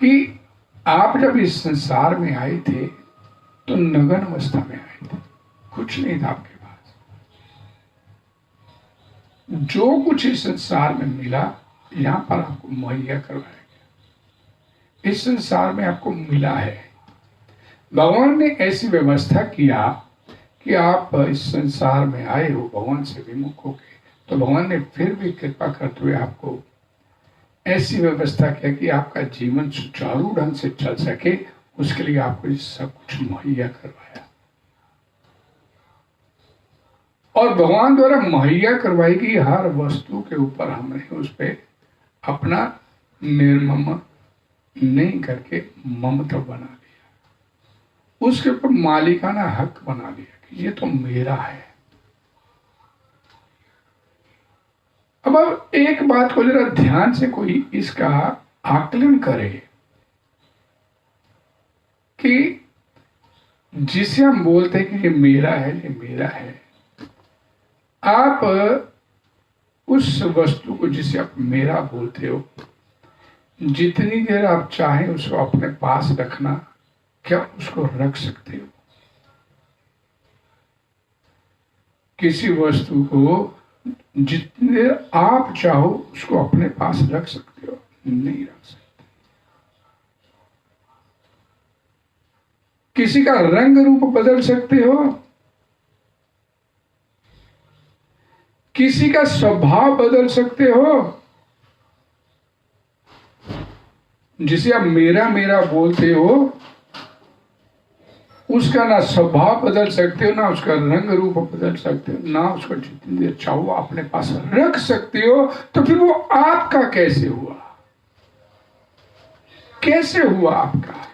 Speaker 1: कि आप जब इस संसार में आए थे तो नगन अवस्था में आए थे, कुछ नहीं था आपके पास। जो कुछ इस संसार में मिला यहां पर आपको मुहैया करवाया गया। इस संसार में आपको मिला है, भगवान ने ऐसी व्यवस्था किया कि आप इस संसार में आए हो भगवान से विमुख होके, तो भगवान ने फिर भी कृपा करते हुए आपको ऐसी व्यवस्था किया कि आपका जीवन सुचारू ढंग से चल सके, उसके लिए आपको ये सब कुछ मुहैया करवाया। और भगवान द्वारा मुहैया करवाई गई हर वस्तु के ऊपर हमने उस पर अपना निर्मम नहीं करके ममता बना लिया, उसके ऊपर मालिकाना हक बना लिया कि ये तो मेरा है। अब एक बात को जरा ध्यान से कोई इसका आकलन करे कि जिसे हम बोलते हैं कि ये मेरा है, ये मेरा है, आप उस वस्तु को जिसे आप मेरा बोलते हो, जितनी देर आप चाहें उसको अपने पास रखना, क्या उसको रख सकते हो? किसी वस्तु को जितनी देर आप चाहो उसको अपने पास रख सकते हो? नहीं रख सकते। किसी का रंग रूप बदल सकते हो? किसी का स्वभाव बदल सकते हो? जिसे आप मेरा मेरा बोलते हो उसका ना स्वभाव बदल सकते हो, ना उसका रंग रूप बदल सकते हो, ना उसको जितनी देर चाहो अपने पास रख सकते हो। तो फिर वो आपका कैसे हुआ? कैसे हुआ आपका?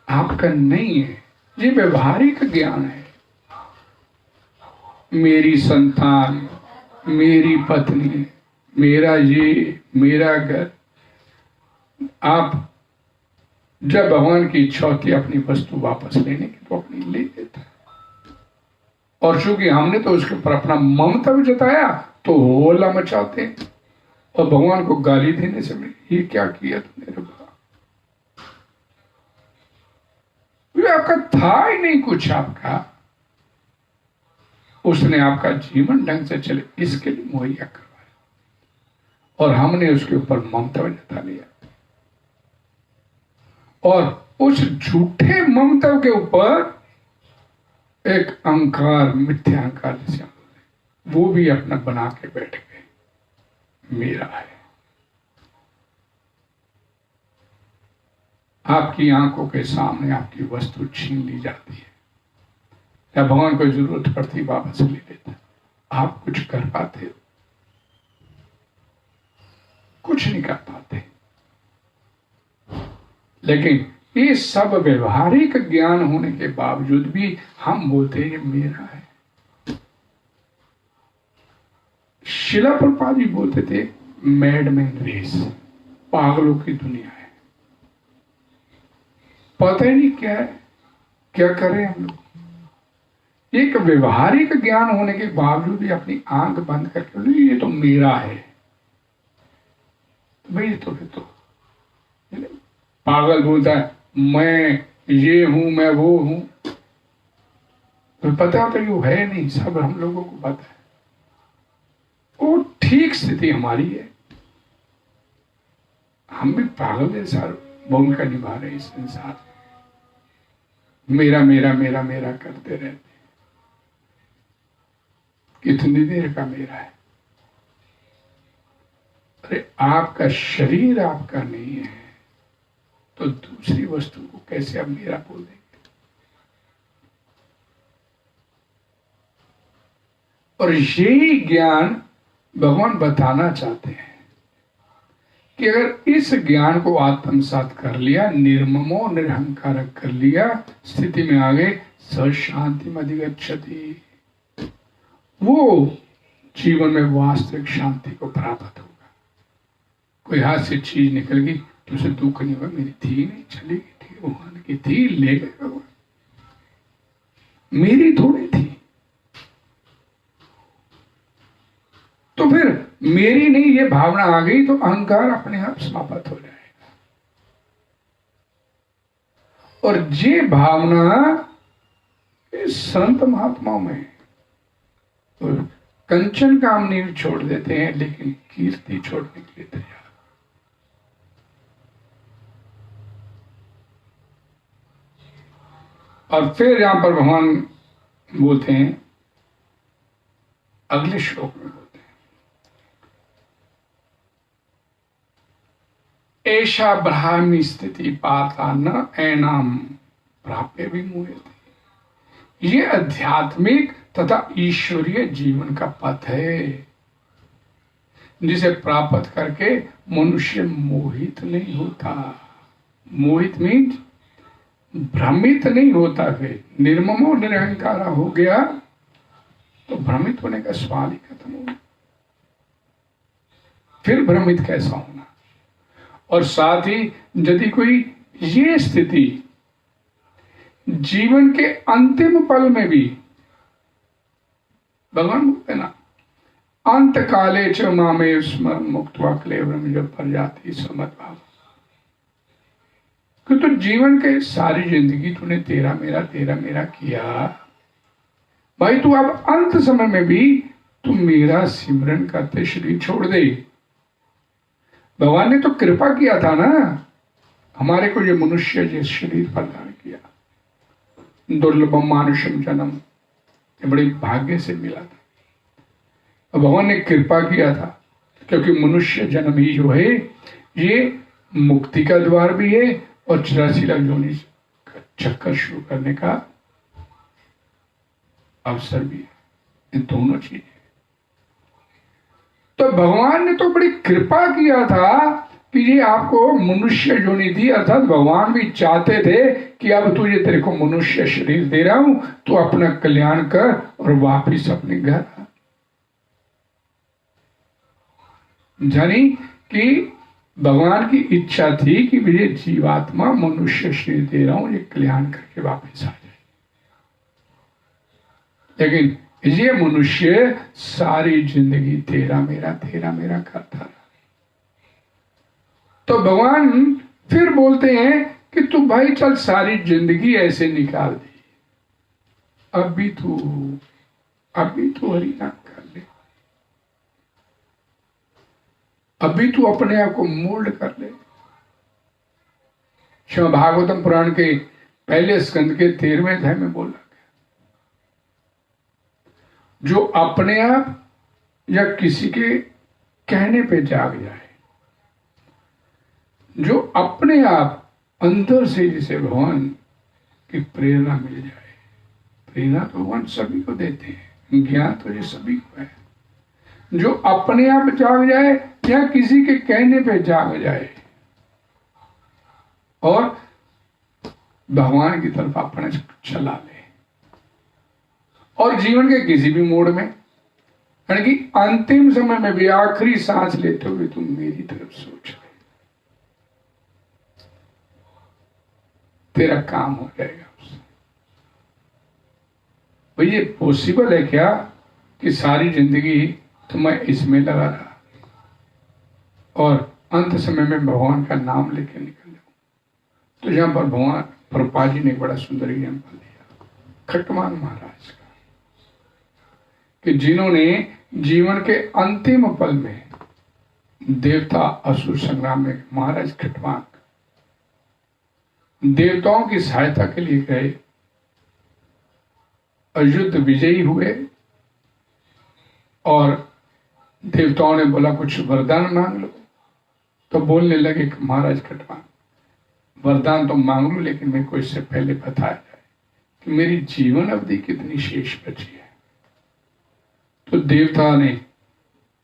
Speaker 1: आपका नहीं है, ये व्यवहारिक ज्ञान है। मेरी संतान, मेरी पत्नी, मेरा ये, मेरा घर। आप जब भगवान की इच्छा होती है अपनी वस्तु वापस लेने की तो अपनी ले लेता है, और चूंकि हमने तो उसके ऊपर अपना ममता भी जताया तो होला मचाते हैं और भगवान को गाली देने से ये क्या किया तुमने रे बाबा, ये आपका था ही नहीं कुछ आपका। उसने आपका जीवन ढंग से चले इसके लिए मुहैया करवाया और हमने उसके ऊपर ममता जता लिया, और उस झूठे ममता के ऊपर एक अहंकार, मिथ्या अहंकार जिसे हम बोलते, वो भी अपना बना के बैठ गए, मेरा है। आपकी आंखों के सामने आपकी वस्तु छीन ली जाती है, या भगवान को जरूरत पड़ती वापस ले लेता। आप कुछ कर पाते हो? कुछ नहीं कर पाते। लेकिन ये सब व्यवहारिक ज्ञान होने के बावजूद भी हम बोलते हैं ये मेरा है। शिला प्रभुपाद जी बोलते थे मैडमैन रेस, पागलों की दुनिया है, पता ही नहीं क्या है, क्या करें हम लोग। एक व्यवहारिक ज्ञान होने के बावजूद भी अपनी आंख बंद करके ये तो मेरा है, भाई तो फिर तो पागल बोलता है मैं ये हूं, मैं वो हूं, तो पता तो वो है नहीं, सब हम लोगों को पता है। वो ठीक स्थिति हमारी है, हम भी पागल जैसा भूमिका निभा रहे इस संसार में, मेरा मेरा मेरा मेरा करते रहते। कितनी देर का मेरा है? अरे आपका शरीर आपका नहीं है तो दूसरी वस्तु को कैसे आप मेरा बोल देंगे? और यही ज्ञान भगवान बताना चाहते हैं कि अगर इस ज्ञान को आत्मसात कर लिया, निर्ममो निरहंकार कर लिया, स्थिति में आ गए, स शांति अधिगच्छति, वो जीवन में वास्तविक शांति को प्राप्त होगा। कोई हाथ से चीज निकल गई तो उसे दुख नहीं होगा, मेरी थी नहीं, चली गई थी, भगवान की थी, ले गए भगवान, मेरी थोड़ी थी। तो फिर मेरी नहीं ये भावना आ गई तो अहंकार अपने आप समाप्त हो जाएगा। और ये भावना इस संत महात्माओं में तो कंचन कामनी छोड़ देते हैं, लेकिन कीर्ति छोड़ने के लिए तैयार। और फिर यहां पर भगवान बोलते हैं, अगले श्लोक में बोलते हैं, ऐसा ब्राह्मी स्थिति पाता न एनाम प्राप्य विमुह्यते। ये आध्यात्मिक तथा ईश्वरीय जीवन का पथ है, जिसे प्राप्त करके मनुष्य मोहित नहीं होता। मोहित मीन्स भ्रमित नहीं होता। फिर निर्ममो निरहंकार हो गया तो भ्रमित होने का सवाल ही खत्म हो गया। फिर भ्रमित कैसा होना। और साथ ही यदि कोई ये स्थिति जीवन के अंतिम पल में भी, भगवान बोलते ना, अंत काले च मामे स्मरण मुक्त्वा क्लेवरम जब पर जाती समद्भाव, कि तो जीवन के सारी जिंदगी तूने तेरा मेरा किया भाई, तू अब अंत समय में भी तू मेरा सिमरन करते शरीर छोड़ दे। भगवान ने तो कृपा किया था ना, हमारे को ये मनुष्य जिस शरीर प्रदान किया, दुर्लभम मानुषम जन्म, ये बड़ी भाग्य से मिला था। भगवान ने कृपा किया था, क्योंकि मनुष्य जन्म ही जो है ये मुक्ति का द्वार भी है और 84 लाख योनि का चक्कर शुरू करने का अवसर भी है। इन दोनों चीजें तो भगवान ने तो बड़ी कृपा किया था कि ये आपको मनुष्य योनि दी। अर्थात भगवान भी चाहते थे कि अब तुझे तेरे को मनुष्य शरीर दे रहा हूं, तो अपना कल्याण कर और वापिस अपने घर आ। जानी कि भगवान की इच्छा थी कि मुझे जीवात्मा मनुष्य शरीर दे रहा हूं, ये कल्याण करके वापस आ जाए। लेकिन ये मनुष्य सारी जिंदगी तेरा मेरा करता रहा। तो भगवान फिर बोलते हैं कि तू भाई चल सारी जिंदगी ऐसे निकाल दी, अभी तू हरि नाम कर ले, अभी तू अपने आप को मोल्ड कर ले। श्रीमद् भागवतम पुराण के पहले स्कंद के 13वें अध्याय में बोला गया, जो अपने आप या किसी के कहने पे जाग जाए, जो अपने आप अंदर से जिसे भगवान की प्रेरणा मिल जाए। प्रेरणा तो भगवान सभी को देते हैं, ज्ञान तो ये सभी को है। जो अपने आप जाग जाए या किसी के कहने पे जाग जाए और भगवान की तरफ अपने चला ले, और जीवन के किसी भी मोड़ में, यानी कि अंतिम समय में भी, आखिरी सांस लेते हुए तुम मेरी तरफ सोच ले, तेरा काम हो जाएगा उससे। भाई ये पॉसिबल है क्या कि सारी जिंदगी तो मैं इसमें लगा रहा और अंत समय में भगवान का नाम लेके निकल जाऊं? तो यहां पर भगवान प्रभुपाद जी ने एक बड़ा सुंदर एग्जाम्पल दिया खट्टमान महाराज का, कि जिन्होंने जीवन के अंतिम पल में देवता असुर संग्राम में, महाराज खट्टमान देवताओं की सहायता के लिए गए, युद्ध विजयी हुए और देवताओं ने बोला कुछ वरदान मांग लो। तो बोलने लगे कि महाराज खट्टमान, वरदान तो मांग लो, लेकिन मेरे को इससे पहले बताया जाए कि मेरी जीवन अवधि कितनी शेष बची है। तो देवता ने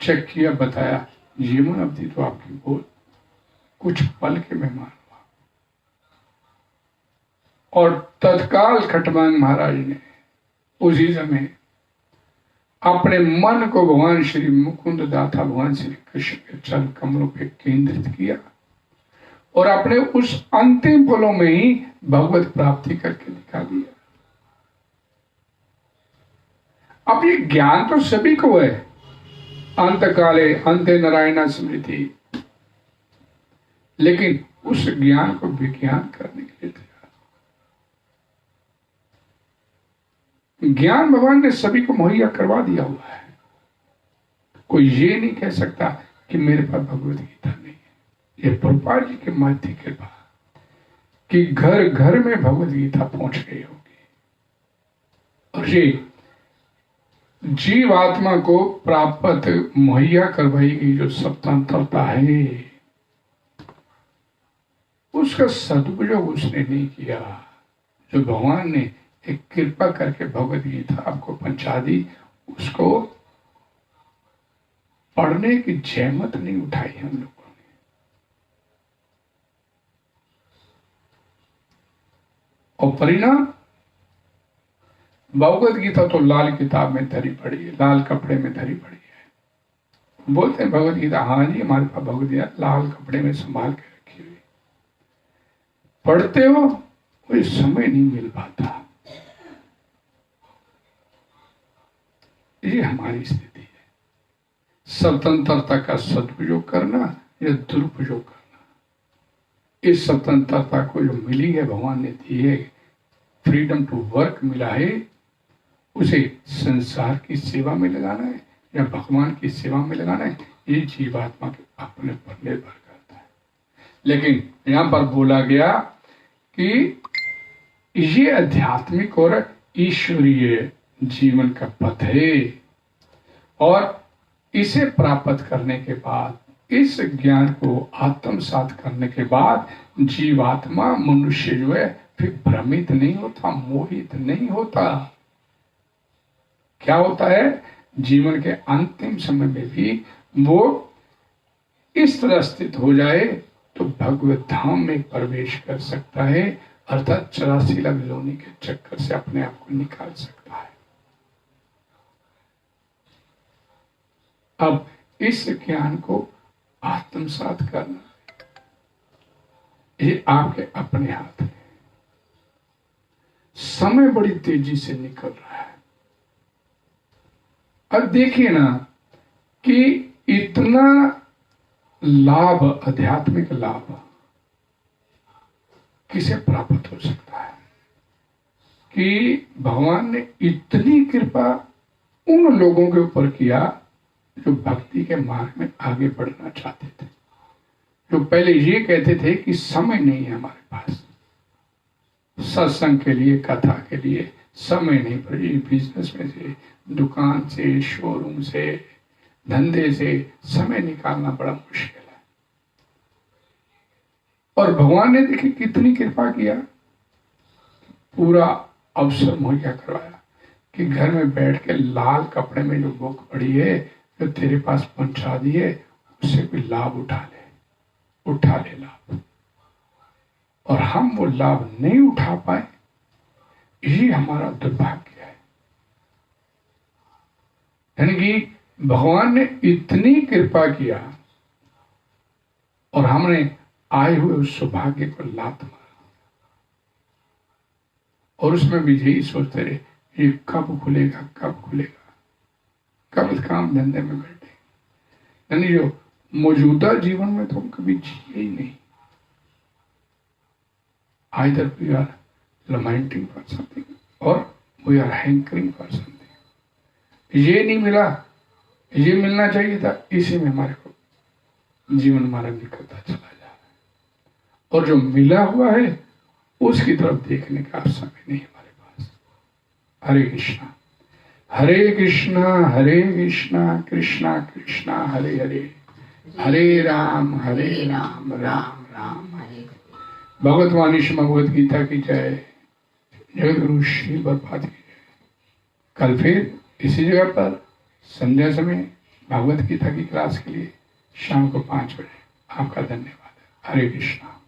Speaker 1: चेक किया, बताया जीवन अवधि तो आपकी बोल कुछ पल के मेहमान हुआ। और तत्काल खटवांग महाराज ने उसी समय अपने मन को भगवान श्री मुकुंद दाता भगवान श्री कृष्ण के चरण कमलों पे केंद्रित किया और अपने उस अंतिम पलों में ही भगवत प्राप्ति करके दिखा दिया। अब ये ज्ञान तो सभी को है, अंत काले अंते नारायण स्मृति, लेकिन उस ज्ञान को विज्ञान करने के लिए तैयार। ज्ञान भगवान ने सभी को मुहैया करवा दिया हुआ है। कोई ये नहीं कह सकता कि मेरे पास भगवत गीता नहीं है। ये प्रभुपाद जी के माध्यम कृपा कि घर घर में भगवत गीता पहुंच गई होगी और ये जीव आत्मा को प्राप्त मुहैया करवाई गई जो स्वतंत्रता है, उसका सदुपयोग उसने नहीं किया। जो भगवान ने एक कृपा करके भगवत गीता आपको पहुंचा दी, उसको पढ़ने की जहमत नहीं उठाई हम लोगों ने। और परिणाम, भगवत गीता तो लाल किताब में धरी पड़ी है, लाल कपड़े में धरी पड़ी है। बोलते हैं भगवत गीता, हाँ जी हमारे पास भगवत गीता लाल कपड़े में संभाल के रखी हुई, पढ़ते हो कोई समय नहीं मिल पाता। ये हमारी स्थिति है। स्वतंत्रता का सदुपयोग करना या दुरुपयोग करना, इस स्वतंत्रता को जो मिली है भगवान ने दी है, फ्रीडम टू वर्क मिला है, उसे संसार की सेवा में लगाना है या भगवान की सेवा में लगाना है, ये जीवात्मा के अपने पर निर्भर करता है। लेकिन यहां पर बोला गया कि ये आध्यात्मिक और ईश्वरीय जीवन का पथ है और इसे प्राप्त करने के बाद, इस ज्ञान को आत्मसात करने के बाद जीवात्मा मनुष्य जो है फिर भ्रमित नहीं होता, मोहित नहीं होता। क्या होता है, जीवन के अंतिम समय में भी वो इस तरह स्थित हो जाए तो भगवत धाम में प्रवेश कर सकता है, अर्थात 84 लग योनि के चक्कर से अपने आप को निकाल सकता है। अब इस ज्ञान को आत्मसात करना ये आपके अपने हाथ में। समय बड़ी तेजी से निकल रहा है। अब देखिए ना कि इतना लाभ, आध्यात्मिक लाभ किसे प्राप्त हो सकता है कि भगवान ने इतनी कृपा उन लोगों के ऊपर किया जो भक्ति के मार्ग में आगे बढ़ना चाहते थे, जो पहले ये कहते थे कि समय नहीं है हमारे पास, सत्संग के लिए, कथा के लिए समय नहीं, पर बिजनेस में से, दुकान से, शोरूम से, धंधे से समय निकालना बड़ा मुश्किल है। और भगवान ने देखिए कितनी कृपा किया, पूरा अवसर मुहैया करवाया कि घर में बैठ के लाल कपड़े में जो बुक पड़ी है जो तेरे पास पहुंचा दी है, उससे भी लाभ उठा ले लाभ। और हम वो लाभ नहीं उठा पाए, ये हमारा दुर्भाग्य है। यानी कि भगवान ने इतनी कृपा किया और हमने आए हुए उस सौभाग्य को लात मारा और उसमें भी यही सोचते रहे ये कब खुलेगा, कब खुलेगा, कब काम धंधे में बैठे। यानी जो मौजूदा जीवन में तो हम कभी जिए ही नहीं। Either we are lamenting for something or we are hankering for something. ये नहीं मिला, ये मिलना चाहिए था, इसी में हमारे को जीवन हमारा निकलता चला जा रहा है। और जो मिला हुआ है उसकी तरफ देखने का समय नहीं हमारे पास। हरे कृष्णा हरे कृष्णा हरे कृष्णा कृष्णा कृष्णा हरे हरे, हरे राम राम राम हरे। भगवत वाणी श्री भगवत गीता की जय। जगत गुरु श्री प्रभुपाद की जय। कल फिर इसी जगह पर संध्या समय भगवत गीता की क्लास के लिए शाम को 5 बजे। आपका धन्यवाद। हरे कृष्णा।